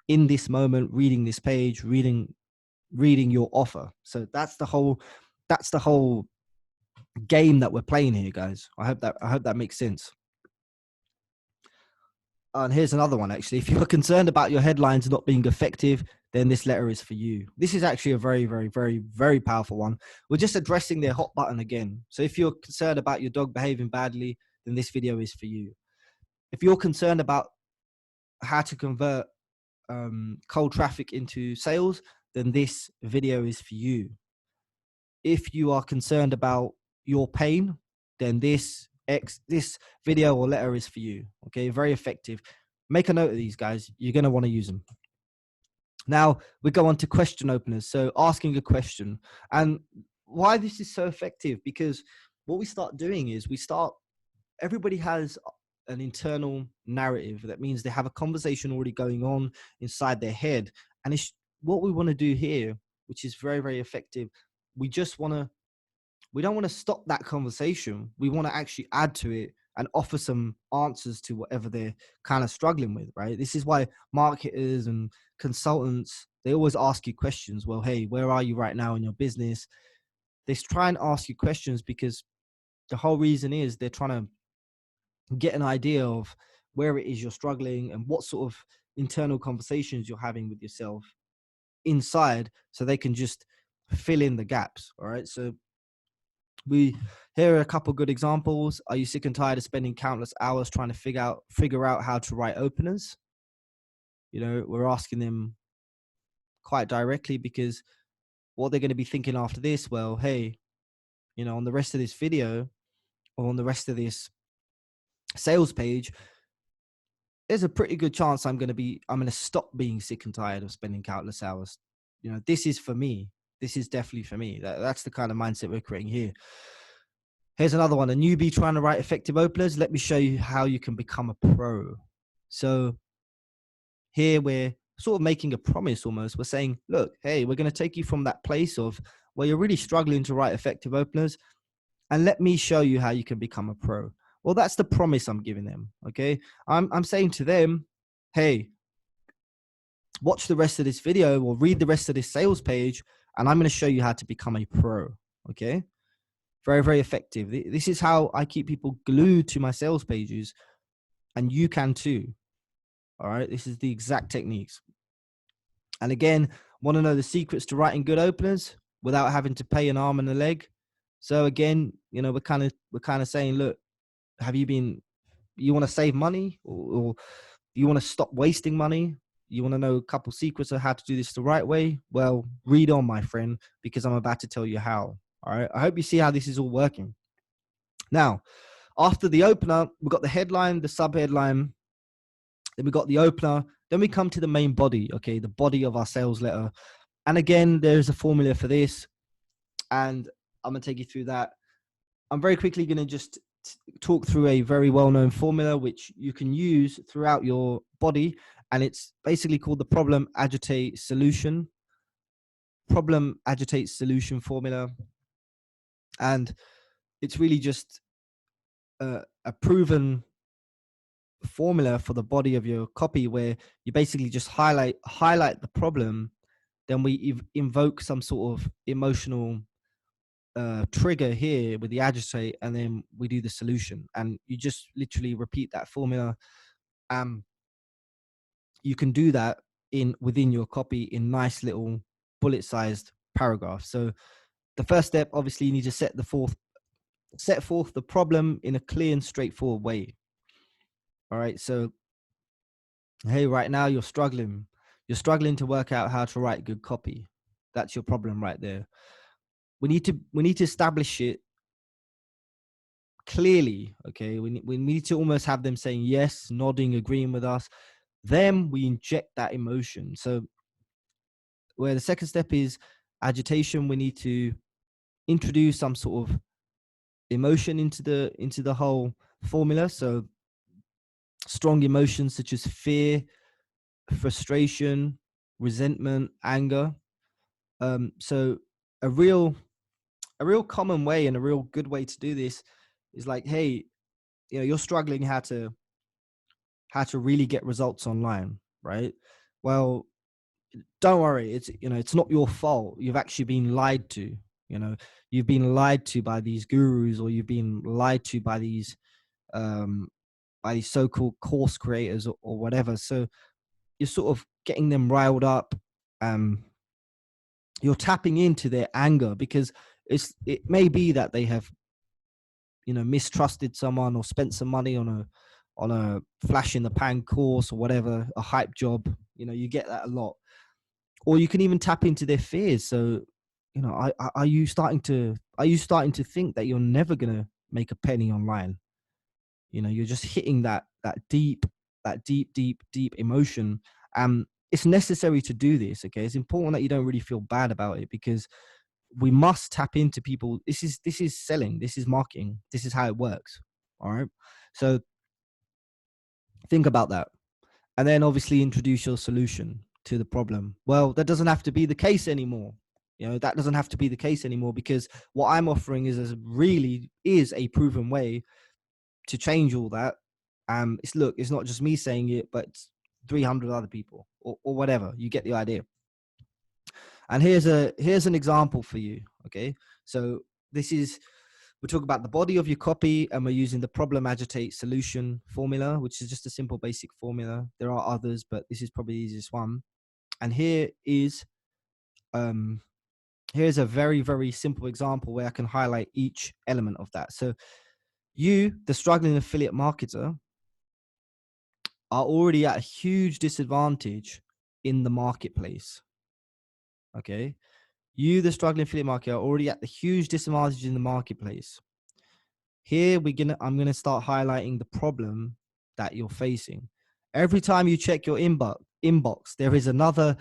in this moment, reading this page, reading your offer. So that's the whole game that we're playing here, guys. I hope that makes sense. And here's another one, actually. If you're concerned about your headlines not being effective, then this letter is for you. This is actually a very, very, very, very powerful one. We're just addressing their hot button again. So if you're concerned about your dog behaving badly, then this video is for you. If you're concerned about how to convert cold traffic into sales, then this video is for you. If you are concerned about your pain, then this video or letter is for you. Okay, very effective. Make a note of these, guys. You're going to want to use them. Now we go on to question openers. So asking a question. And why this is so effective, because what we start doing is everybody has an internal narrative. That means they have a conversation already going on inside their head. And it's what we want to do here, which is very, very effective. We don't want to stop that conversation. We want to actually add to it and offer some answers to whatever they're kind of struggling with, right? This is why marketers and consultants, they always ask you questions. Well, hey, where are you right now in your business? They try and ask you questions because the whole reason is they're trying to get an idea of where it is you're struggling and what sort of internal conversations you're having with yourself inside, so they can just fill in the gaps. All right. So here are a couple good examples. Are you sick and tired of spending countless hours trying to figure out how to write openers? You know, we're asking them quite directly, because what they're going to be thinking after this, well, hey, you know, on the rest of this video or on the rest of this sales page, there's a pretty good chance I'm going to stop being sick and tired of spending countless hours. You know, this is for me. This is definitely for me. That's the kind of mindset we're creating here. Here's another one. A newbie trying to write effective openers. Let me show you how you can become a pro. So here we're sort of making a promise almost. We're saying, look, hey, we're going to take you from that place of where you're really struggling to write effective openers, and let me show you how you can become a pro. Well, that's the promise I'm giving them. Okay. I'm saying to them, hey, watch the rest of this video or read the rest of this sales page, and I'm going to show you how to become a pro. Okay. Very, very effective. This is how I keep people glued to my sales pages, and you can too. All right. This is the exact techniques. And again, want to know the secrets to writing good openers without having to pay an arm and a leg? So again, you know, we're kind of saying, look, you want to save money, or you want to stop wasting money? You want to know a couple secrets of how to do this the right way? Well, read on, my friend, because I'm about to tell you how. All right. I hope you see how this is all working. Now, after the opener, we've got the headline, the subheadline, then we got the opener, then we come to the main body. Okay. The body of our sales letter. And again, there's a formula for this, and I'm going to take you through that. I'm very quickly going to just talk through a very well-known formula which you can use throughout your body, and it's basically called the problem agitate solution formula. And it's really just a proven formula for the body of your copy, where you basically just highlight the problem, then we invoke some sort of emotional trigger here with the agitate, and then we do the solution, and you just literally repeat that formula. You can do that within your copy in nice little bullet-sized paragraphs. So the first step, obviously, you need to set forth the problem in a clear and straightforward way. All right. So, hey, right now you're struggling to work out how to write good copy. That's your problem right there. We need to establish it clearly. Okay. We need to almost have them saying yes, nodding, agreeing with us. Then we inject that emotion. So where the second step is agitation, we need to introduce some sort of emotion into the whole formula. So strong emotions such as fear, frustration, resentment, anger. So a real common way and a real good way to do this is like, hey, you're struggling how to really get results online, right? Well, don't worry, it's not your fault. You've actually been lied to. You've been lied to by these gurus, or you've been lied to um by these so-called course creators, or whatever. So you're sort of getting them riled up. You're tapping into their anger, because it may be that they have mistrusted someone, or spent some money on a flash in the pan course or whatever, a hype job. You get that a lot. Or you can even tap into their fears. So are you starting to think that you're never going to make a penny online? You're just hitting that deep emotion. It's necessary to do this. Okay, it's important that you don't really feel bad about it, because we must tap into people. This is selling, this is marketing, this is how it works. All right, so think about that, and then obviously introduce your solution to the problem. Well, that doesn't have to be the case anymore. That doesn't have to be the case anymore, because what I'm offering is a proven way to change all that. It's not just me saying it, but 300 other people, or whatever. You get the idea. And here's an example for you. Okay, so we're talking about the body of your copy, and we're using the problem, agitate, solution formula, which is just a simple basic formula. There are others, but this is probably the easiest one. And um here's a very, very simple example where I can highlight each element of that. So you, the struggling affiliate marketer, are already at a huge disadvantage in the marketplace. Okay, you, the struggling affiliate marketer, are already at the huge disadvantage in the marketplace. Here I'm gonna start highlighting the problem that you're facing. Every time you check your inbox, there is another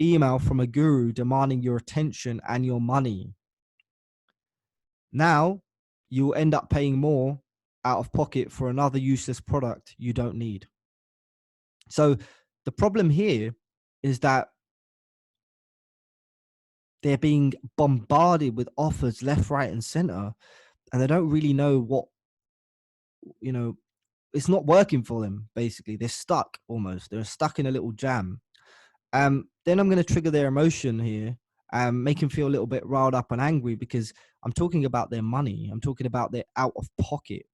email from a guru demanding your attention and your money. Now you'll end up paying more out of pocket for another useless product you don't need. So the problem here is that they're being bombarded with offers left, right, and center, and they don't really know what, it's not working for them. Basically, they're stuck almost. They're stuck in a little jam. Then I'm going to trigger their emotion here and make them feel a little bit riled up and angry, because I'm talking about their money. I'm talking about their out of pocket.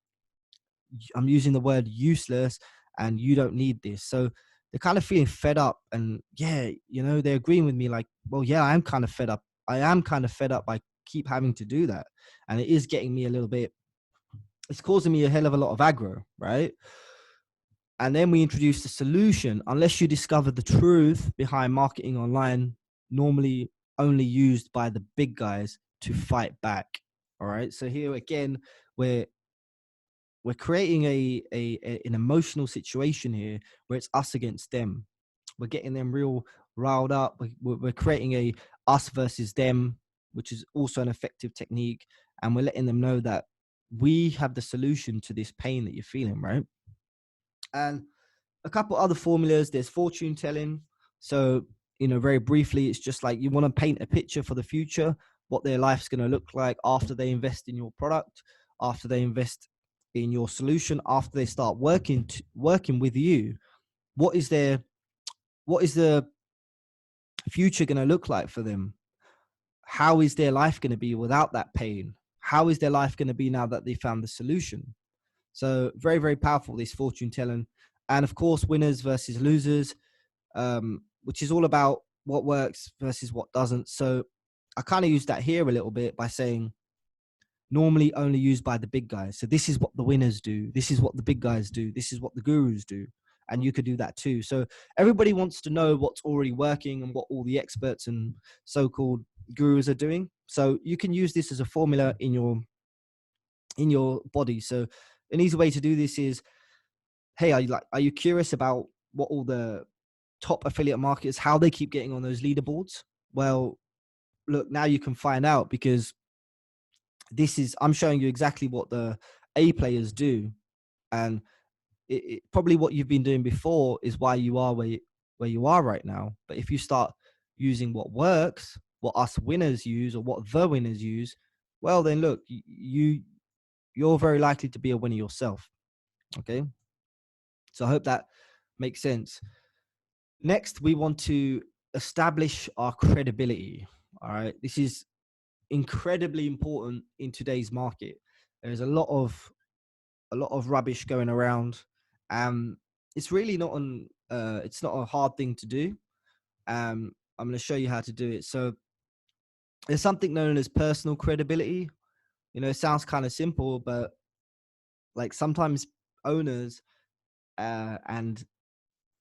I'm using the word useless, and you don't need this. So they're kind of feeling fed up, and yeah, they're agreeing with me like, well, yeah, I am kind of fed up. I am kind of fed up by keep having to do that. And it is getting me a little bit, it's causing me a hell of a lot of aggro, right? And then we introduce the solution. Unless you discover the truth behind marketing online, normally only used by the big guys to fight back. All right. So here again, we're creating an emotional situation here where it's us against them. We're getting them real riled up. We're creating a us versus them, which is also an effective technique. And we're letting them know that we have the solution to this pain that you're feeling, right? And a couple other formulas. There's fortune telling. So, very briefly, it's just like you want to paint a picture for the future, what their life's going to look like after they invest in your product, after they invest in your solution, after they start working with you. What is the future going to look like for them? How is their life going to be without that pain? How is their life going to be now that they found the solution? So very, very powerful, this fortune telling. And of course, winners versus losers, which is all about what works versus what doesn't. So I kind of use that here a little bit by saying normally only used by the big guys. So this is what the winners do. This is what the big guys do. This is what the gurus do. And you could do that too. So everybody wants to know what's already working and what all the experts and so-called gurus are doing. So you can use this as a formula in your body. So an easy way to do this is, hey, are you curious about what all the top affiliate marketers, how they keep getting on those leaderboards. Well, look, now you can find out, because I'm showing you exactly what the A players do. And probably what you've been doing before is why you are where you are right now. But if you start using what works, what us winners use, or what the winners use, well, then look, you're very likely to be a winner yourself. Okay. So I hope that makes sense. Next, we want to establish our credibility. All right. This is incredibly important in today's market. There's a lot of rubbish going around. It's really not it's not a hard thing to do. I'm going to show you how to do it. So there's something known as personal credibility. It sounds kind of simple, but like sometimes owners and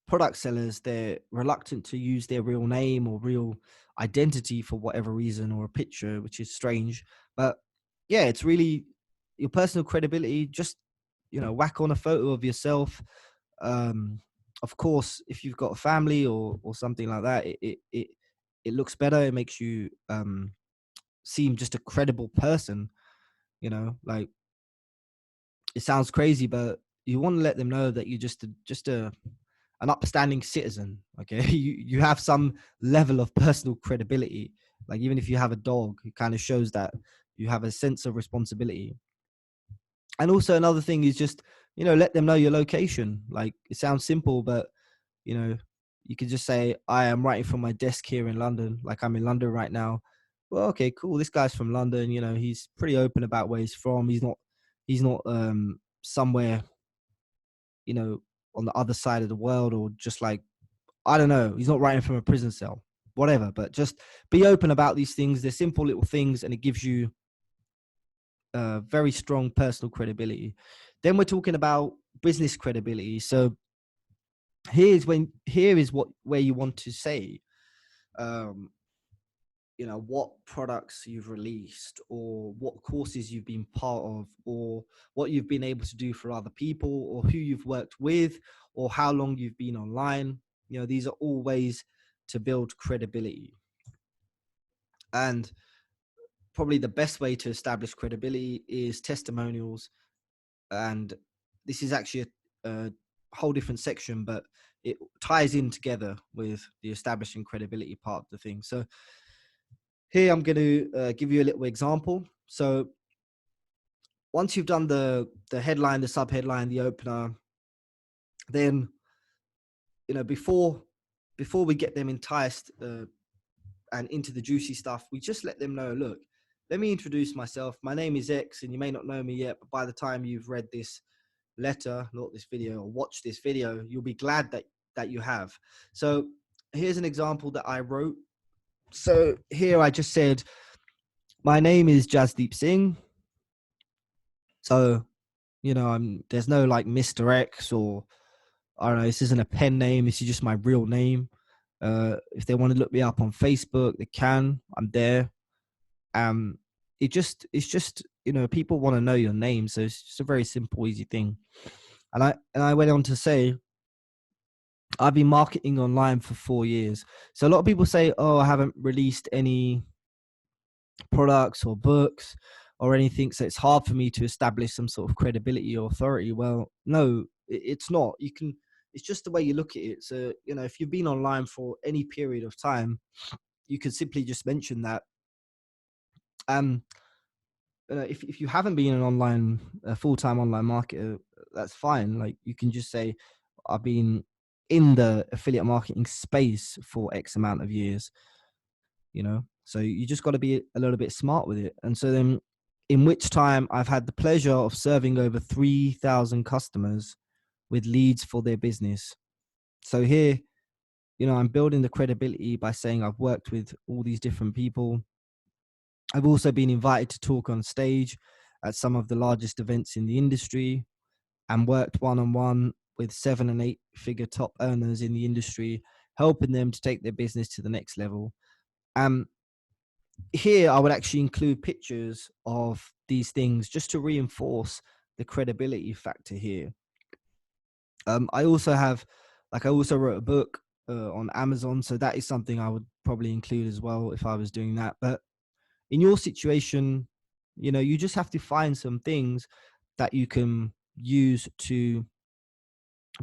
product sellers, they're reluctant to use their real name or real identity for whatever reason, or a picture, which is strange. But yeah, it's really your personal credibility. Just whack on a photo of yourself. Of course, if you've got a family or something like that, it looks better. It makes you seem just a credible person. Like, it sounds crazy, but you want to let them know that you're just an upstanding citizen. Okay. You have some level of personal credibility. Like, even if you have a dog, it kind of shows that you have a sense of responsibility. And also another thing is just, let them know your location. Like, it sounds simple, but you could just say, I am writing from my desk here in London. Like, I'm in London right now. Well, okay, cool. This guy's from London. He's pretty open about where he's from. He's not somewhere, on the other side of the world, or just like, I don't know. He's not writing from a prison cell, whatever. But just be open about these things. They're simple little things, and it gives you very strong personal credibility. Then we're talking about business credibility. So here is where you want to say, what products you've released, or what courses you've been part of, or what you've been able to do for other people, or who you've worked with, or how long you've been online. These are all ways to build credibility. And probably the best way to establish credibility is testimonials. And this is actually a whole different section, but it ties in together with the establishing credibility part of the thing. So here I'm going to give you a little example. So once you've done the headline, the subheadline, the opener, then before we get them enticed and into the juicy stuff, we just let them know, look, let me introduce myself. My name is X, and you may not know me yet, but by the time you've read this letter, not this video, or watch this video, you'll be glad that you have. So here's an example that I wrote. So here I just said, my name is Jasdeep Singh. So, there's no like Mr. X, or I don't know, this isn't a pen name. This is just my real name. If they want to look me up on Facebook, they can. I'm there. It's just, people want to know your name. So it's just a very simple, easy thing. And I went on to say, I've been marketing online for 4 years. So a lot of people say, oh, I haven't released any products or books or anything, so it's hard for me to establish some sort of credibility or authority. Well, no, it's not. It's just the way you look at it. So, if you've been online for any period of time, you can simply just mention that. If you haven't been a full-time online marketer, that's fine. Like, you can just say, I've been in the affiliate marketing space for X amount of years, so you just got to be a little bit smart with it. And so then, in which time I've had the pleasure of serving over 3,000 customers with leads for their business. So here, I'm building the credibility by saying I've worked with all these different people. I've also been invited to talk on stage at some of the largest events in the industry, and worked one-on-one with 7 and 8 figure top earners in the industry, helping them to take their business to the next level. Here I would actually include pictures of these things just to reinforce the credibility factor here. I also have Like I also wrote a book on Amazon, so that is something I would probably include as well if I was doing that. But in your situation, you just have to find some things that you can use to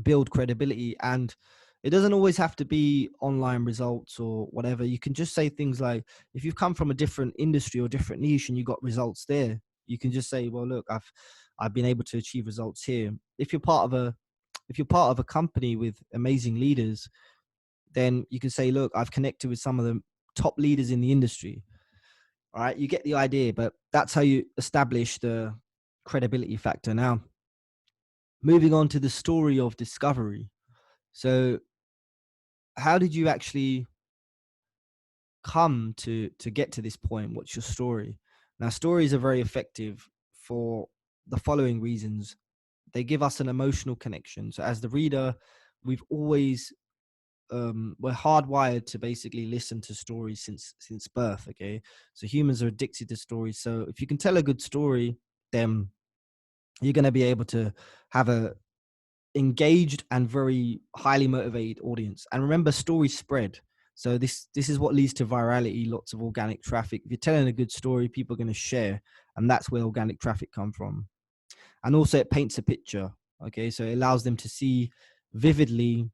build credibility. And it doesn't always have to be online results or whatever. You can just say things like, if you've come from a different industry or different niche and you got results there, you can just say, well, look, I've been able to achieve results here. If you're part of a company with amazing leaders, then you can say, look, I've connected with some of the top leaders in the industry. All right, you get the idea, but that's how you establish the credibility factor. Now, moving on to the story of discovery. So, how did you actually come to get to this point? What's your story? Now, stories are very effective for the following reasons. They give us an emotional connection. So, as the reader, we've always we're hardwired to basically listen to stories since birth. Okay, so humans are addicted to stories. So if you can tell a good story, then you're going to be able to have a engaged and very highly motivated audience. And remember, stories spread. So this is what leads to virality, lots of organic traffic. If you're telling a good story, people are going to share, and that's where organic traffic come from. And also it paints a picture. Okay, so it allows them to see vividly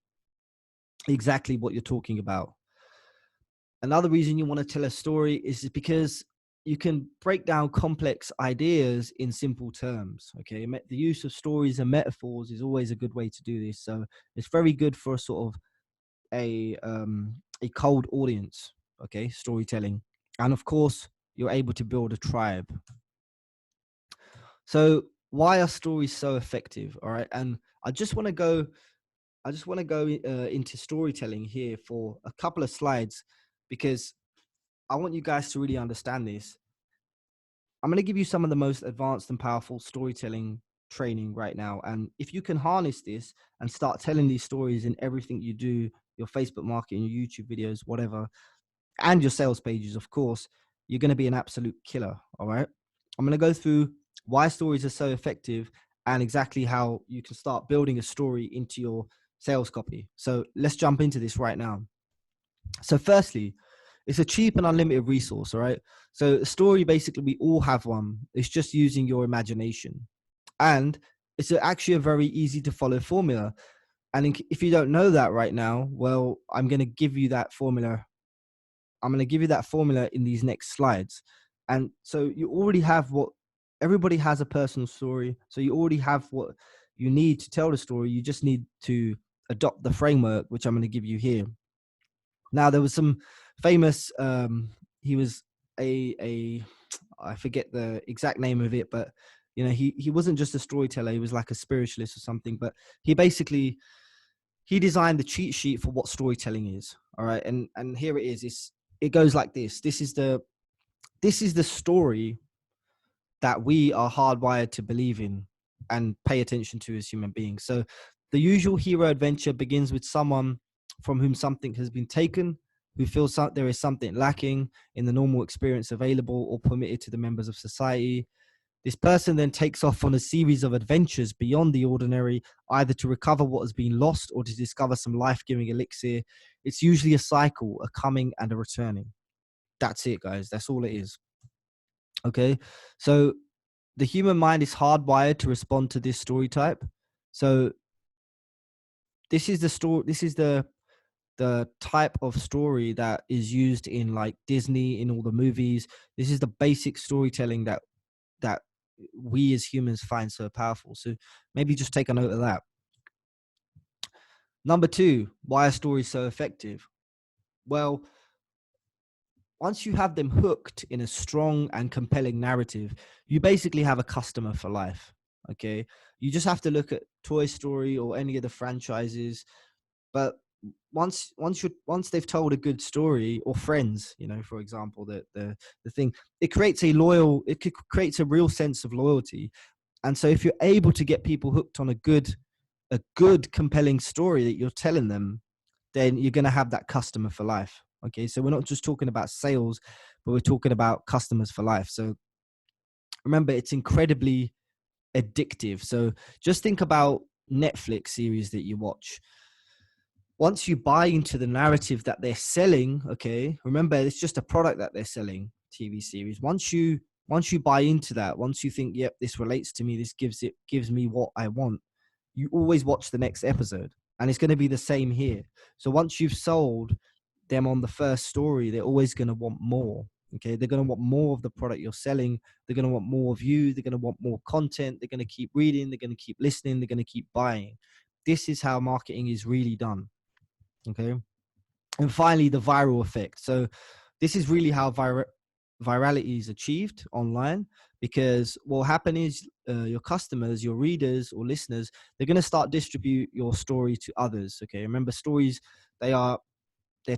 exactly what you're talking about. Another reason you want to tell a story is because you can break down complex ideas in simple terms. Okay, the use of stories and metaphors is always a good way to do this. So it's very good for a sort of a cold audience. Okay, storytelling, and of course you're able to build a tribe. So why are stories so effective? All right, and I just want to go into storytelling here for a couple of slides, because I want you guys to really understand this. I'm going to give you some of the most advanced and powerful storytelling training right now. And if you can harness this and start telling these stories in everything you do, your Facebook marketing, your YouTube videos, whatever, and your sales pages, of course, you're going to be an absolute killer. All right. I'm going to go through why stories are so effective and exactly how you can start building a story into your sales copy. So let's jump into this right now. So firstly, it's a cheap and unlimited resource, all right? So a story, basically, we all have one. It's just using your imagination. And it's actually a very easy to follow formula. And if you don't know that right now, well, I'm going to give you that formula. I'm going to give you that formula in these next slides. And so you already have everybody has a personal story. So you already have what you need to tell the story. You just need to adopt the framework, which I'm going to give you here. Now, there was some famous, he was a I forget the exact name of it, but he wasn't just a storyteller, he was like a spiritualist or something, but he designed the cheat sheet for what storytelling is. All right, and here it is. It goes like this. This is the story that we are hardwired to believe in and pay attention to as human beings. So the usual hero adventure begins with someone from whom something has been taken, who feels there is something lacking in the normal experience available or permitted to the members of society. This person then takes off on a series of adventures beyond the ordinary, either to recover what has been lost or to discover some life-giving elixir. It's usually a cycle, a coming and a returning. That's it, guys. That's all it is. Okay, so the human mind is hardwired to respond to this story type. So this is the story. This is the type of story that is used in like Disney, in all the movies. This is the basic storytelling that we as humans find so powerful. So maybe just take a note of that. Number two, why are stories so effective? Well, once you have them hooked in a strong and compelling narrative, you basically have a customer for life. Okay. You just have to look at Toy Story or any of the franchises. But once they've told a good story, or Friends, for example, the thing, it creates a real sense of loyalty. And so if you're able to get people hooked on a good compelling story that you're telling them, then you're going to have that customer for life. Okay, so we're not just talking about sales, but we're talking about customers for life. So remember, it's incredibly addictive. So just think about Netflix series that you watch. once you buy into the narrative that they're selling, okay, remember it's just a product that they're selling, TV series. Once you buy into that, once you think, yep, this relates to me, this gives me what I want, you always watch the next episode. And it's going to be the same here. So once you've sold them on the first story, they're always going to want more. Okay, they're going to want more of the product you're selling. They're going to want more of you. They're going to want more content. They're going to keep reading. They're going to keep listening. They're going to keep buying. This is how marketing is really done. Okay. And finally, the viral effect. So this is really how virality is achieved online, because what will happen is your customers, your readers or listeners, they're going to start distribute your story to others. Okay. Remember, stories, they're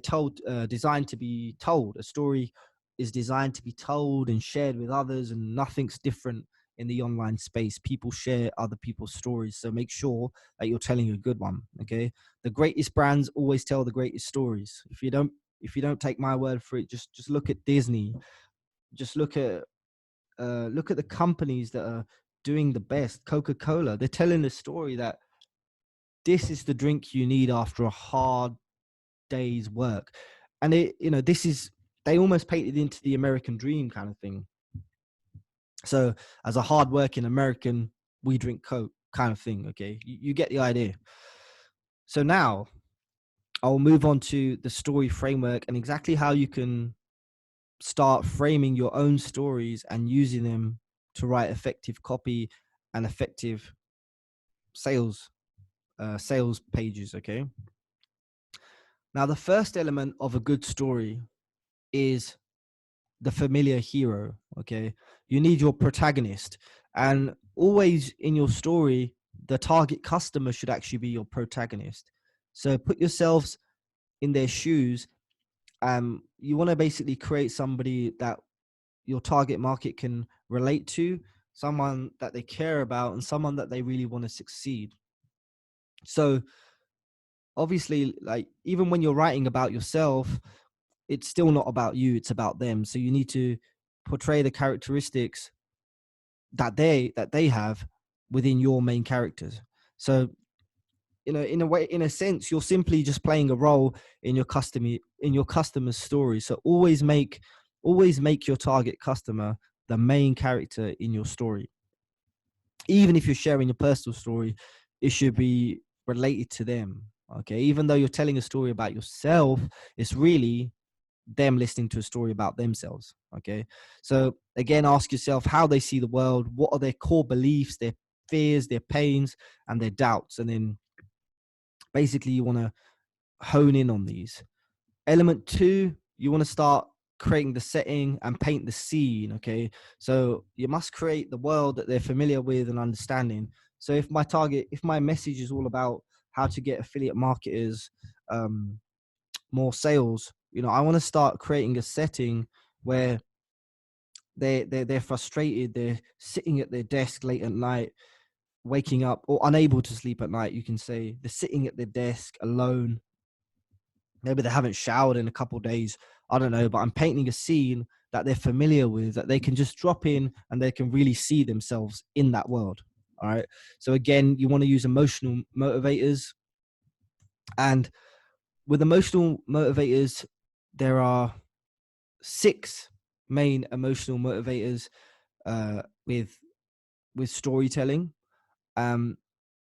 told, designed to be told. A story is designed to be told and shared with others, and nothing's different in the online space. People share other people's stories, so make sure that you're telling a good one. Okay, the greatest brands always tell the greatest stories. If you don't take my word for it, just look at Disney. Just look at the companies that are doing the best. Coca-Cola, they're telling the story that this is the drink you need after a hard day's work. And they almost painted into the American dream kind of thing. So as a hardworking American, we drink Coke kind of thing. Okay, you get the idea. So now I'll move on to the story framework and exactly how you can start framing your own stories and using them to write effective copy and effective sales sales pages. Okay, now the first element of a good story is the familiar hero. Okay, you need your protagonist, and always in your story the target customer should actually be your protagonist. So put yourselves in their shoes. You want to basically create somebody that your target market can relate to, someone that they care about, and someone that they really want to succeed. So obviously, like, even when you're writing about yourself, it's still not about you, it's about them. So you need to portray the characteristics that they have within your main characters. So in a way, in a sense, you're simply just playing a role in your customer's story. So always make your target customer the main character in your story. Even if you're sharing a personal story, it should be related to them. Okay, even though you're telling a story about yourself, it's really them listening to a story about themselves. Okay, so again, ask yourself how they see the world. What are their core beliefs, their fears, their pains, and their doubts? And then basically you want to hone in on these. Element 2, you want to start creating the setting and paint the scene. Okay, so you must create the world that they're familiar with and understanding. So if my message is all about how to get affiliate marketers more sales, I want to start creating a setting where they're frustrated, they're sitting at their desk late at night, waking up, or unable to sleep at night. You can say they're sitting at their desk alone. Maybe they haven't showered in a couple of days. I don't know, but I'm painting a scene that they're familiar with, that they can just drop in and they can really see themselves in that world. All right. So again, you want to use emotional motivators. And with emotional motivators, there are 6 main emotional motivators with storytelling. Um,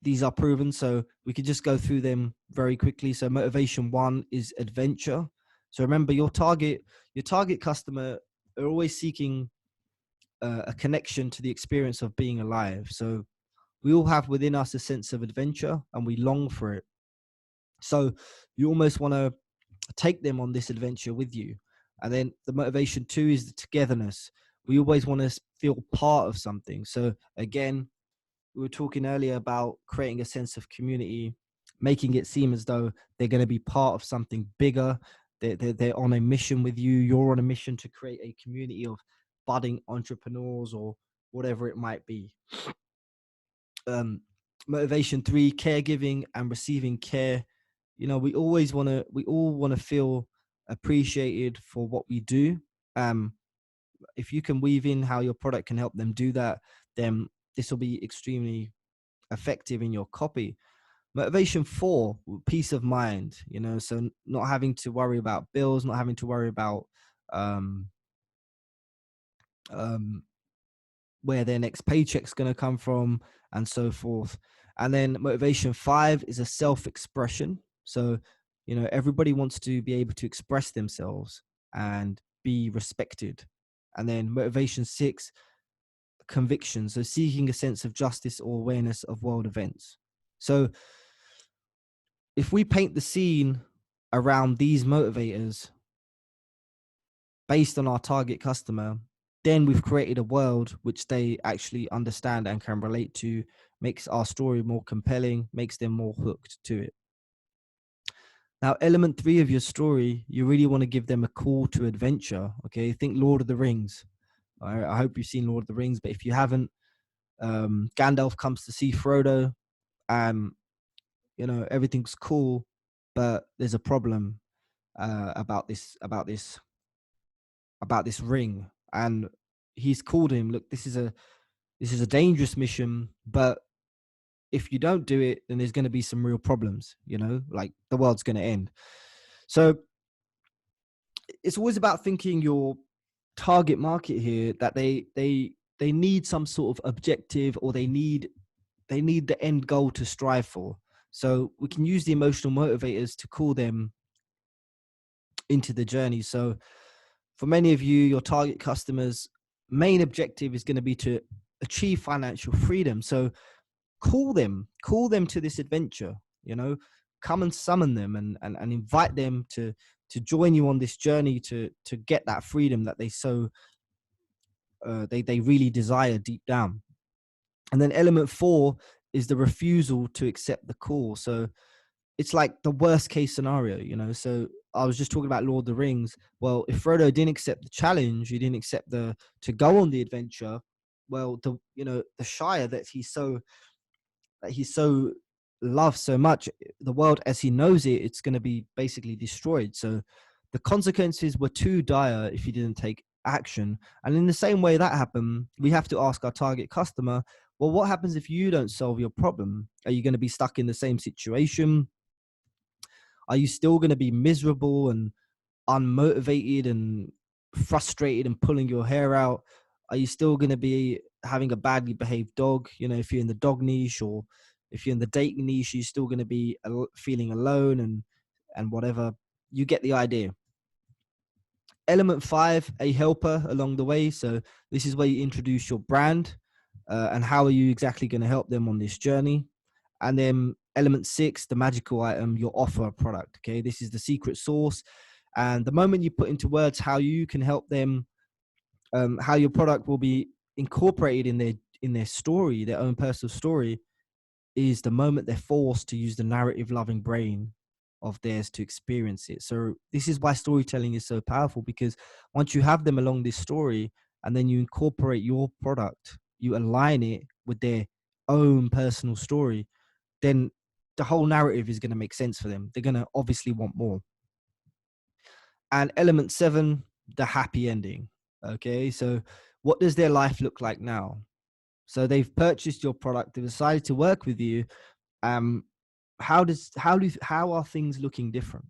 these are proven, so we could just go through them very quickly. So motivation 1 is adventure. So remember, your target customer are always seeking a connection to the experience of being alive. So we all have within us a sense of adventure and we long for it. So you almost want to take them on this adventure with you. And then the motivation 2 is the togetherness. We always want to feel part of something. So again, we were talking earlier about creating a sense of community, making it seem as though they're going to be part of something bigger. They're on a mission with you. You're on a mission to create a community of budding entrepreneurs or whatever it might be. Motivation 3, caregiving and receiving care. We all want to feel appreciated for what we do. If you can weave in how your product can help them do that, then this will be extremely effective in your copy. Motivation 4, peace of mind, so not having to worry about bills, not having to worry about um, um, where their next paycheck's going to come from, and so forth. And then motivation 5 is a self-expression. So, everybody wants to be able to express themselves and be respected. And then motivation 6, conviction. So seeking a sense of justice or awareness of world events. So if we paint the scene around these motivators based on our target customer, then we've created a world which they actually understand and can relate to, makes our story more compelling, makes them more hooked to it. Now, element 3 of your story, you really want to give them a call to adventure. Okay, think Lord of the Rings. I hope you've seen Lord of the Rings, but if you haven't, Gandalf comes to see Frodo. Everything's cool, but there's a problem about this ring, and he's called him. Look, this is a dangerous mission, but if you don't do it, then there's going to be some real problems. Like the world's going to end. So it's always about thinking your target market here, that they need some sort of objective, or they need the end goal to strive for. So we can use the emotional motivators to call them into the journey. So for many of you, your target customers' main objective is going to be to achieve financial freedom. So call them to this adventure, come and summon them, and invite them to join you on this journey to get that freedom that they really desire deep down. And then element 4 is the refusal to accept the call. So it's like the worst case scenario. So I was just talking about Lord of the Rings. Well, if Frodo didn't accept the challenge, he didn't accept to go on the adventure, well, the Shire that he so loves so much, the world as he knows it, it's going to be basically destroyed. So the consequences were too dire if he didn't take action. And in the same way that happened, we have to ask our target customer, well, what happens if you don't solve your problem? Are you going to be stuck in the same situation? Are you still going to be miserable and unmotivated and frustrated and pulling your hair out? Are you still going to be having a badly behaved dog? If you're in the dog niche, or if you're in the dating niche, you're still going to be feeling alone and whatever. You get the idea. Element 5, a helper along the way. So this is where you introduce your brand, and how are you exactly going to help them on this journey. And then element 6, the magical item, your offer product. Okay, this is the secret sauce. And the moment you put into words how you can help them, how your product will be incorporated in their story, their own personal story, is the moment they're forced to use the narrative loving brain of theirs to experience it. So this is why storytelling is so powerful, because once you have them along this story and then you incorporate your product, you align it with their own personal story, then the whole narrative is going to make sense for them. They're going to obviously want more. And element 7, the happy ending. Okay, so what does their life look like now? So they've purchased your product, they've decided to work with you. How are things looking different?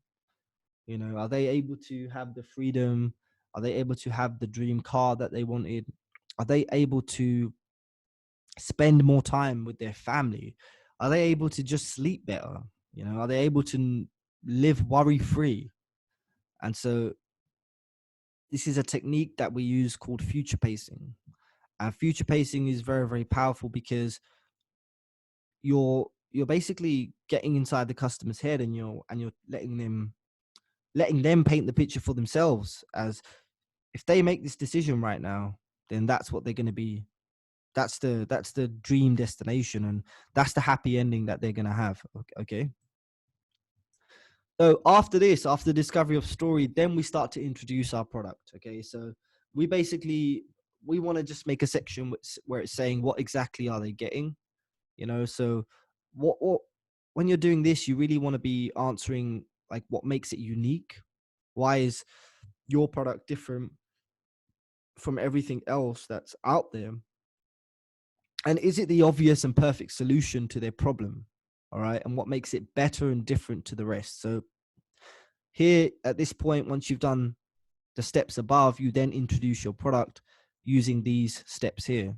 Are they able to have the freedom? Are they able to have the dream car that they wanted? Are they able to spend more time with their family? Are they able to just sleep better? Are they able to live worry free? And so this is a technique that we use called future pacing. And future pacing is very, very powerful, because you're basically getting inside the customer's head, and you're letting them paint the picture for themselves, as if they make this decision right now, then that's what they're going to be. That's the dream destination, and that's the happy ending that they're going to have. Okay. So after the discovery of story, then we start to introduce our product. Okay. So we want to just make a section where it's saying what exactly are they getting, so what when you're doing this, you really want to be answering like what makes it unique. Why is your product different from everything else that's out there? And is it the obvious and perfect solution to their problem? all right, and what makes it better and different to the rest. So here at this point, once you've done the steps above, you then introduce your product using these steps here.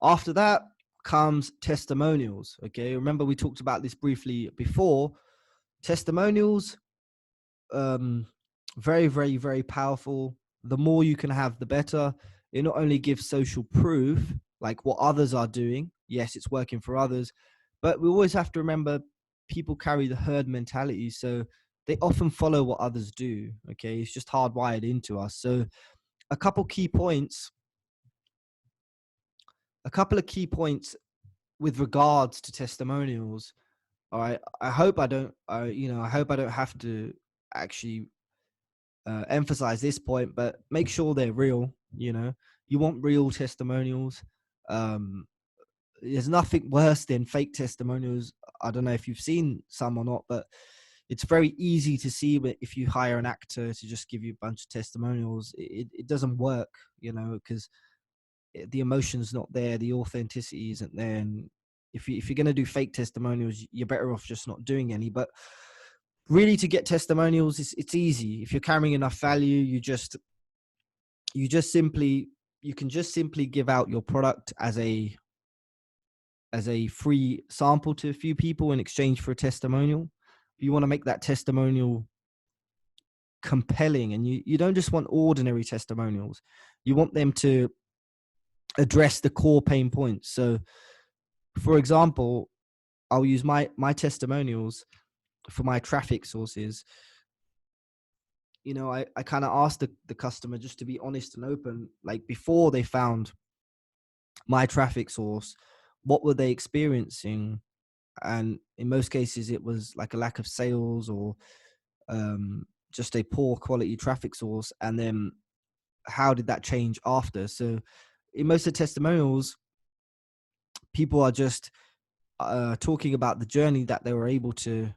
After that comes testimonials. Okay, remember we talked about this briefly before. Testimonials, very, very, very powerful. The more you can have, the better. It not only gives social proof, like what others are doing. Yes, it's working for others, but we always have to remember people carry the herd mentality. So they often follow what others do. Okay, it's just hardwired into us. So a couple key points, a couple of key points with regards to testimonials. All right, I hope I don't, I hope I don't have to actually emphasize this point, but make sure they're real. You want real testimonials. Um, there's nothing worse than fake testimonials. I don't know if you've seen some or not, but it's very easy to see if you hire an actor to just give you a bunch of testimonials, it doesn't work, because the emotion's not there, the authenticity isn't there. And if you're going to do fake testimonials, you're better off just not doing any. But really, to get testimonials, it's easy. If you're carrying enough value, you can just simply give out your product as a free sample to a few people in exchange for a testimonial. You want to make that testimonial compelling, and you don't just want ordinary testimonials. You want them to address the core pain points. So, for example, I'll use my testimonials for my traffic sources. I kind of asked the customer just to be honest and open, like before they found my traffic source, what were they experiencing? And in most cases, it was like a lack of sales or just a poor quality traffic source. And then how did that change after? So in most of the testimonials, people are just talking about the journey that they were able to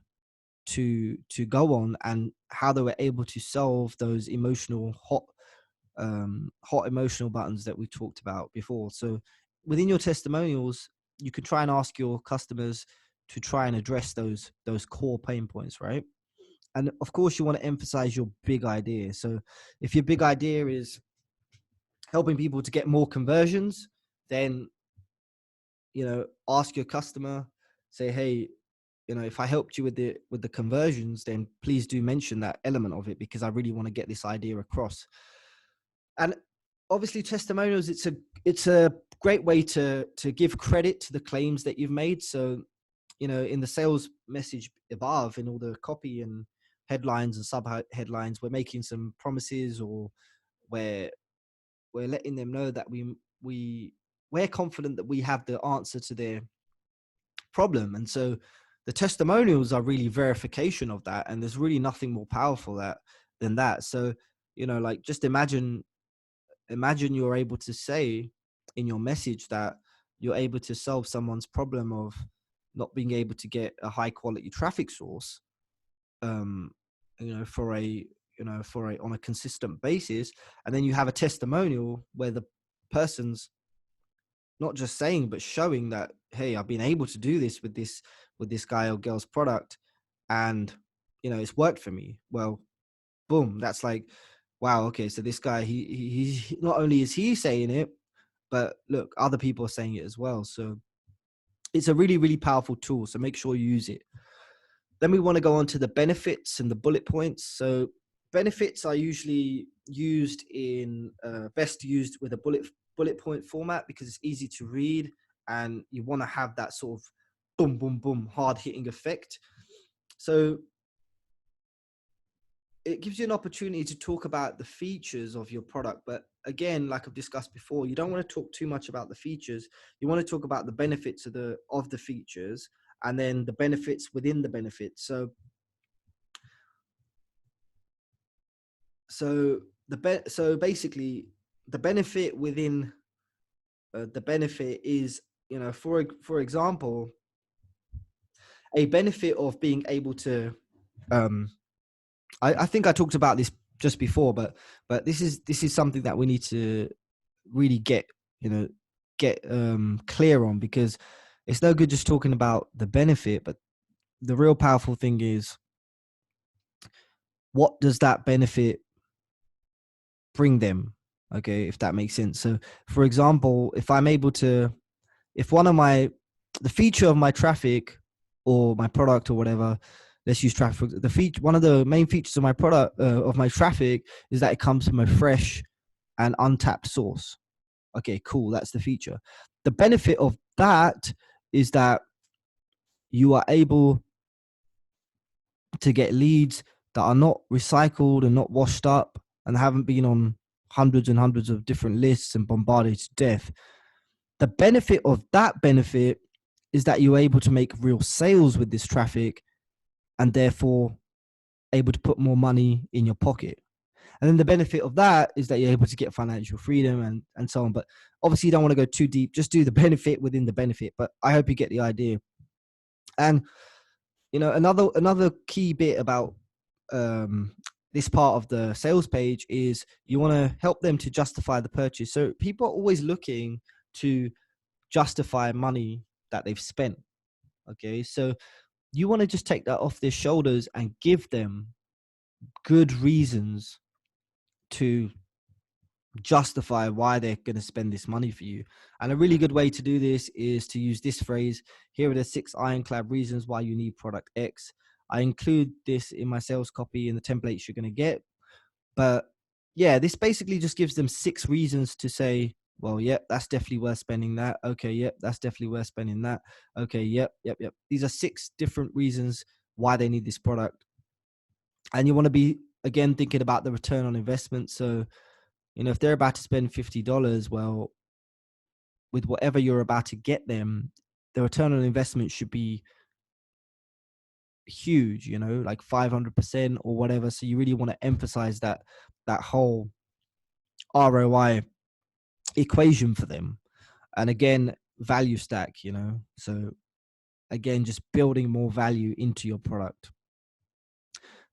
go on and how they were able to solve those emotional hot emotional buttons that we talked about before. So within your testimonials, you could try and ask your customers to try and address those core pain points, right? And of course, you want to emphasize your big idea. So if your big idea is helping people to get more conversions, then ask your customer, say, hey, if I helped you with the conversions, then please do mention that element of it, because I really want to get this idea across. And obviously, testimonials, it's a great way to give credit to the claims that you've made. So in the sales message above, in all the copy and headlines and sub headlines, we're making some promises, or we're letting them know that we're confident that we have the answer to their problem. And so the testimonials are really verification of that, and there's really nothing more powerful than that. So like, just imagine you're able to say in your message that you're able to solve someone's problem of not being able to get a high quality traffic source for a on a consistent basis. And then you have a testimonial where the person's not just saying but showing that, hey, I've been able to do this with this guy or girl's product, and it's worked for me. Well, boom, that's like, wow, okay, so this guy, he's not only is he saying it, but look, other people are saying it as well. So it's a really, really powerful tool, so make sure you use it. Then we want to go on to the benefits and the bullet points. So benefits are usually used best used with a bullet point format, because it's easy to read, and you want to have that sort of boom, boom, boom, hard hitting effect. So it gives you an opportunity to talk about the features of your product. But again, like I've discussed before, you don't want to talk too much about the features. You want to talk about the benefits of the features, and then the benefits within the benefits. So basically, the benefit within the benefit is, for example, a benefit of being able to I think I talked about this just before, but this is something that we need to really get clear on, because it's no good just talking about the benefit, but the real powerful thing is, what does that benefit bring them? Okay, if that makes sense. So, for example, if I'm able to, if one of my, the feature of my traffic or my product or whatever, let's use traffic. The feature, one of the main features of my product, of my traffic, is that it comes from a fresh and untapped source. Okay, cool. That's the feature. The benefit of that is that you are able to get leads that are not recycled and not washed up and haven't been on hundreds and hundreds of different lists and bombarded to death. The benefit of that benefit is that you're able to make real sales with this traffic and therefore able to put more money in your pocket. And then the benefit of that is that you're able to get financial freedom and so on. But obviously you don't want to go too deep. Just do the benefit within the benefit. But I hope you get the idea. And another key bit about this part of the sales page is you want to help them to justify the purchase. So people are always looking to justify money that they've spent. Okay, so you want to just take that off their shoulders and give them good reasons to justify why they're going to spend this money for you. And a really good way to do this is to use this phrase: here are the 6 ironclad reasons why you need product X. I include this in my sales copy and the templates you're going to get. But yeah, this basically just gives them 6 reasons to say, well, yep, that's definitely worth spending that. Okay, yep, that's definitely worth spending that. Okay, yep. These are 6 different reasons why they need this product. And you want to be, again, thinking about the return on investment. So, if they're about to spend $50, well, with whatever you're about to get them, the return on investment should be huge, like 500% or whatever. So you really want to emphasize that whole ROI equation for them. And again, value stack, so again, just building more value into your product.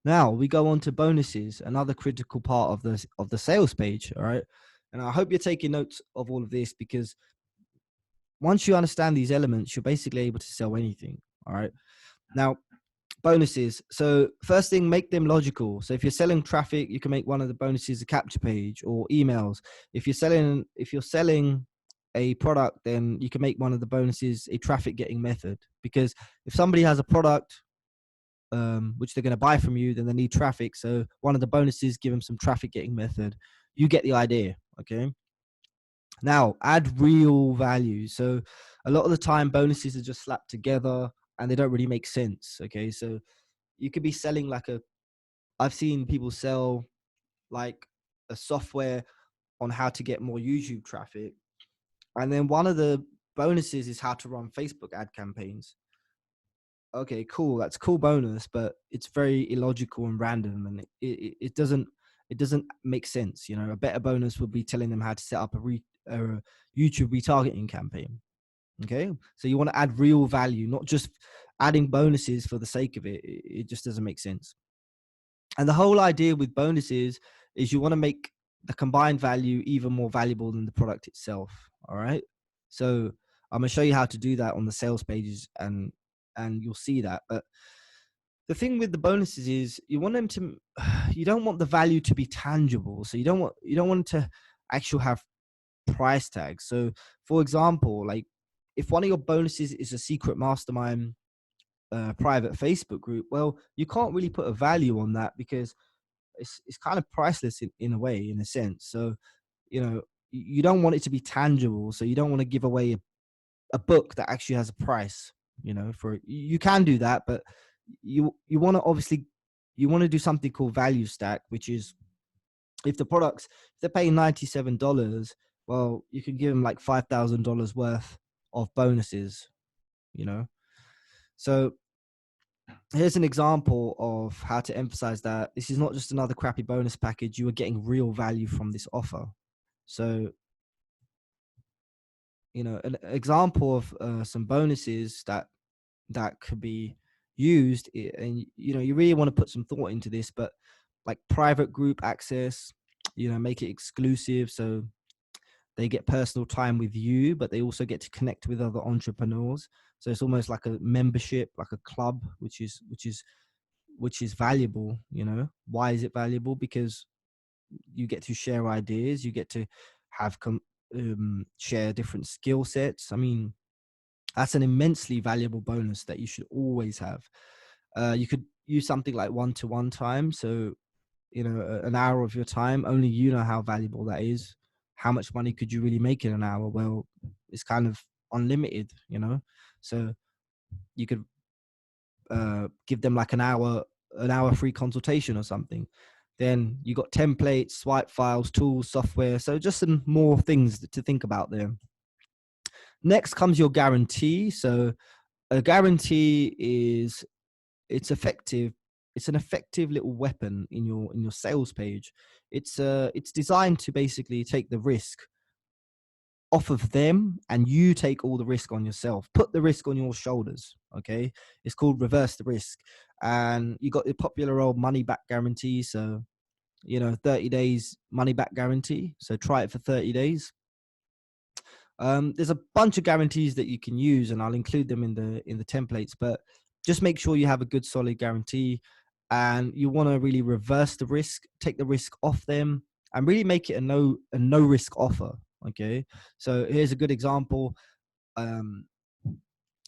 Now we go on to bonuses, another critical part of the sales page. All right. And I hope you're taking notes of all of this, because once you understand these elements, you're basically able to sell anything. All right. Now, bonuses. So first thing, make them logical. So if you're selling traffic, you can make one of the bonuses a capture page or emails. If you're selling a product, then you can make one of the bonuses a traffic getting method. Because if somebody has a product which they're going to buy from you, then they need traffic. So one of the bonuses, give them some traffic getting method. You get the idea. Okay. Now, add real value. So a lot of the time, bonuses are just slapped together and they don't really make sense. Okay. So you could be selling I've seen people sell like a software on how to get more YouTube traffic. And then one of the bonuses is how to run Facebook ad campaigns. Okay, cool. That's a cool bonus, but it's very illogical and random, and it doesn't make sense. A better bonus would be telling them how to set up a YouTube retargeting campaign. Okay, so you want to add real value, not just adding bonuses for the sake of it. It just doesn't make sense. And the whole idea with bonuses is you want to make the combined value even more valuable than the product itself. All right. So I'm going to show you how to do that on the sales pages, and you'll see that. But the thing with the bonuses is you want them to, you don't want the value to be tangible. So you don't want to actually have price tags. So for example, like if one of your bonuses is a secret mastermind private Facebook group, well, you can't really put a value on that because it's kind of priceless in a way, in a sense. So, you don't want it to be tangible. So you don't want to give away a book that actually has a price, for you can do that, but you want to obviously, you want to do something called value stack, which is if they're paying $97, well, you can give them like $5,000 worth of bonuses, so here's an example of how to emphasize that this is not just another crappy bonus package. You are getting real value from this offer. So, an example of some bonuses that could be used, and you really want to put some thought into this, but like private group access, make it exclusive. So they get personal time with you, but they also get to connect with other entrepreneurs. So it's almost like a membership, like a club, which is valuable. Why is it valuable? Because you get to share ideas, you get to have share different skill sets. I mean, that's an immensely valuable bonus that you should always have. You could use something like one-to-one time. So, an hour of your time, only you know how valuable that is. How much money could you really make in an hour? Well, it's kind of unlimited. So you could give them like an hour free consultation or something. Then you got templates, swipe files, tools, software. So just some more things to think about there. Next comes your guarantee. So a guarantee is it's effective. It's an effective little weapon in your sales page. It's designed to basically take the risk off of them, and you take all the risk on yourself. Put the risk on your shoulders. Okay, it's called reverse the risk. And you got the popular old money back guarantee. So 30 days money back guarantee. So try it for 30 days. There's a bunch of guarantees that you can use, and I'll include them in the templates. But just make sure you have a good solid guarantee, and you want to really reverse the risk, take the risk off them, and really make it a no risk offer. Okay, so here's a good example. I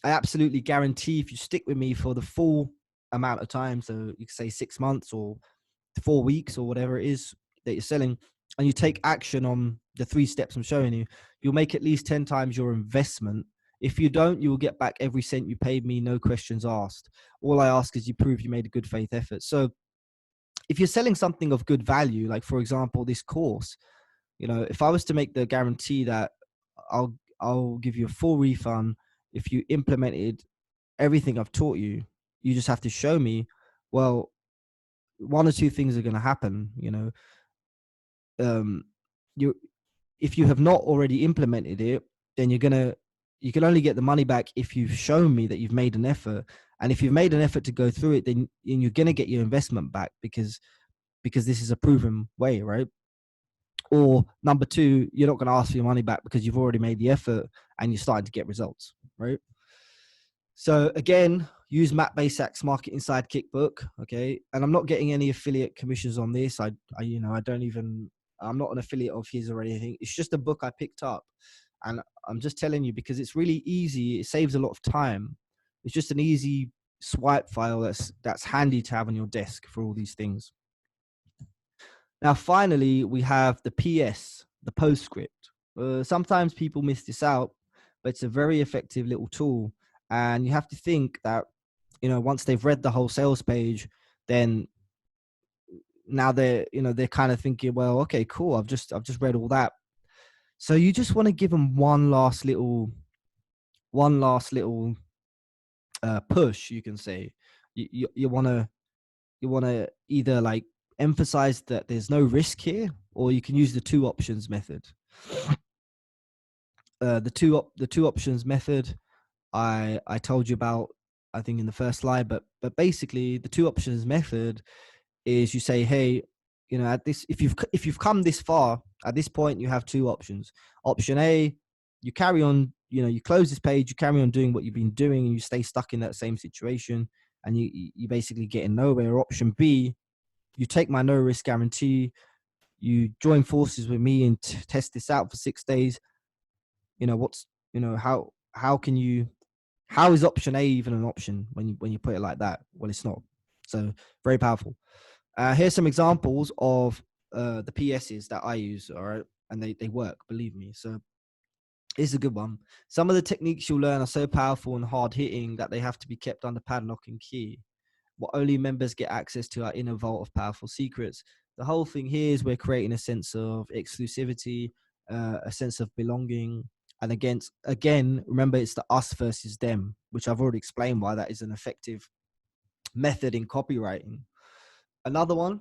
absolutely guarantee if you stick with me for the full amount of time, so you can say 6 months or 4 weeks or whatever it is that you're selling, and you take action on the 3 steps I'm showing you, you'll make at least 10 times your investment. If you don't, you will get back every cent you paid me, no questions asked. All I ask is you prove you made a good faith effort. So if you're selling something of good value, like for example, this course, if I was to make the guarantee that I'll give you a full refund if you implemented everything I've taught you, you just have to show me. Well, one or two things are going to happen. Um, you If you have not already implemented it, then you can only get the money back if you've shown me that you've made an effort. And if you've made an effort to go through it, then you're going to get your investment back because this is a proven way, right? Or number two, you're not going to ask for your money back because you've already made the effort and you're starting to get results, right? So again, use Matt Basak's Marketing Sidekick book. Okay. And I'm not getting any affiliate commissions on this. I don't even, I'm not an affiliate of his or anything. It's just a book I picked up, and I'm just telling you because it's really easy. It saves a lot of time. It's just an easy swipe file that's handy to have on your desk for all these things. Now, finally, we have the PS, the postscript. Sometimes people miss this out, but it's a very effective little tool. And you have to think that, once they've read the whole sales page, then now they're kind of thinking, well, okay, cool. I've just read all that. So you just want to give them one last little push, you can say. You want to either like emphasize that there's no risk here, or you can use the 2 options method. The two options method I told you about, I think in the first slide, but basically the 2 options method is you say, hey, at this, if you've come this far at this point, you have 2 options. Option A, you carry on, you close this page, you carry on doing what you've been doing, and you stay stuck in that same situation, and you basically get in nowhere. Option B, you take my no risk guarantee, you join forces with me and test this out for 6 days. How is option A even an option when you put it like that? Well, it's not. So very powerful. Here's some examples of the PSs that I use. All right, and they work, believe me. So it's a good one. Some of the techniques you'll learn are so powerful and hard hitting that they have to be kept under padlock and key. What only members get access to our inner vault of powerful secrets. The whole thing here is we're creating a sense of exclusivity, a sense of belonging. And again, remember, it's the us versus them, which I've already explained why that is an effective method in copywriting. Another one,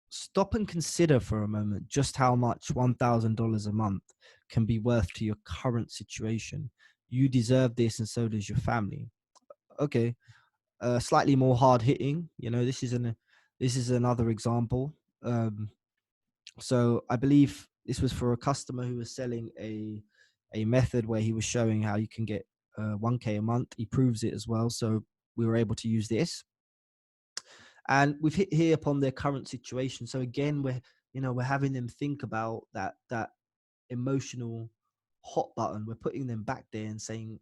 stop and consider for a moment just how much $1,000 a month can be worth to your current situation. You deserve this, and so does your family. Okay, slightly more hard hitting. This is another example. So I believe This was for a customer who was selling a method where he was showing how you can get 1K a month. He proves it as well. So we were able to use this. And we've hit here upon their current situation. So again, we're having them think about that emotional hot button. We're putting them back there and saying,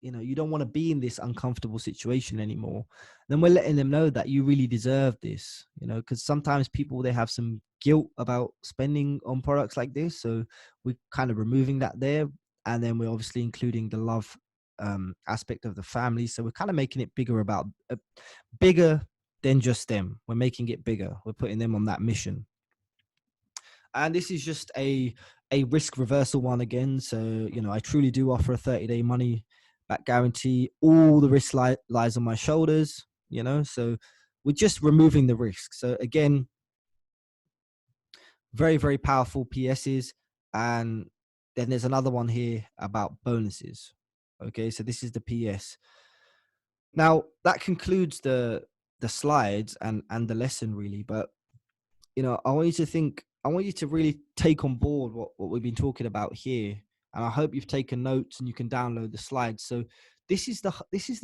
you don't want to be in this uncomfortable situation anymore. Then we're letting them know that you really deserve this, because sometimes people, they have some guilt about spending on products like this. So we're kind of removing that there. And then we're obviously including the love aspect of the family. So we're kind of making it bigger than just them. We're making it bigger. We're putting them on that mission. And this is just a risk reversal one again. So, I truly do offer a 30-day money back guarantee. All the risk lies on my shoulders, so we're just removing the risk. So again, very, very powerful PSs. And then there's another one here about bonuses. Okay, so this is the PS. Now that concludes the slides and the lesson really. But I want you to really take on board what we've been talking about here. And I hope you've taken notes and you can download the slides. So this is the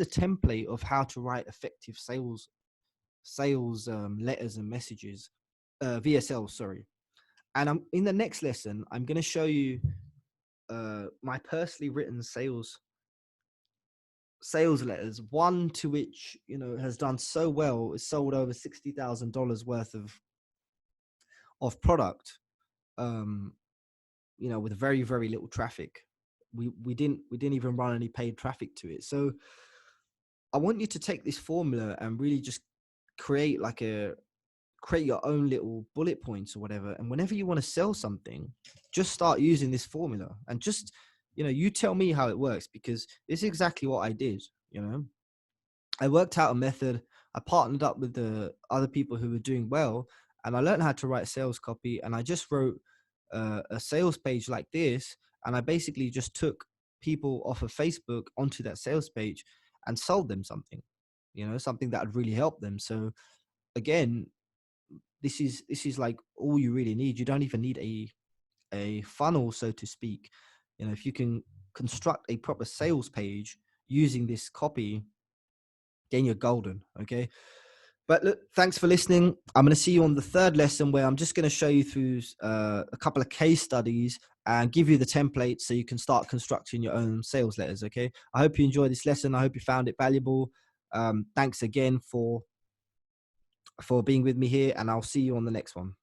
template of how to write effective sales letters and messages, VSL, sorry. And in the next lesson, I'm going to show you my personally written sales letters, one to which, has done so well. It's sold over $60,000 worth of product, with very, very little traffic. We didn't even run any paid traffic to it. So I want you to take this formula and really just create your own little bullet points or whatever. And whenever you want to sell something, just start using this formula and just, you tell me how it works, because this is exactly what I did. I worked out a method. I partnered up with the other people who were doing well, and I learned how to write sales copy. And I just wrote a sales page like this, and I basically just took people off of Facebook onto that sales page and sold them something, something that would really help them. So again, this is like all you really need. You don't even need a funnel, so to speak. If you can construct a proper sales page using this copy, then you're golden. Okay. But look, thanks for listening. I'm going to see you on the third lesson, where I'm just going to show you through a couple of case studies and give you the template so you can start constructing your own sales letters. Okay. I hope you enjoyed this lesson. I hope you found it valuable. Thanks again for being with me here, and I'll see you on the next one.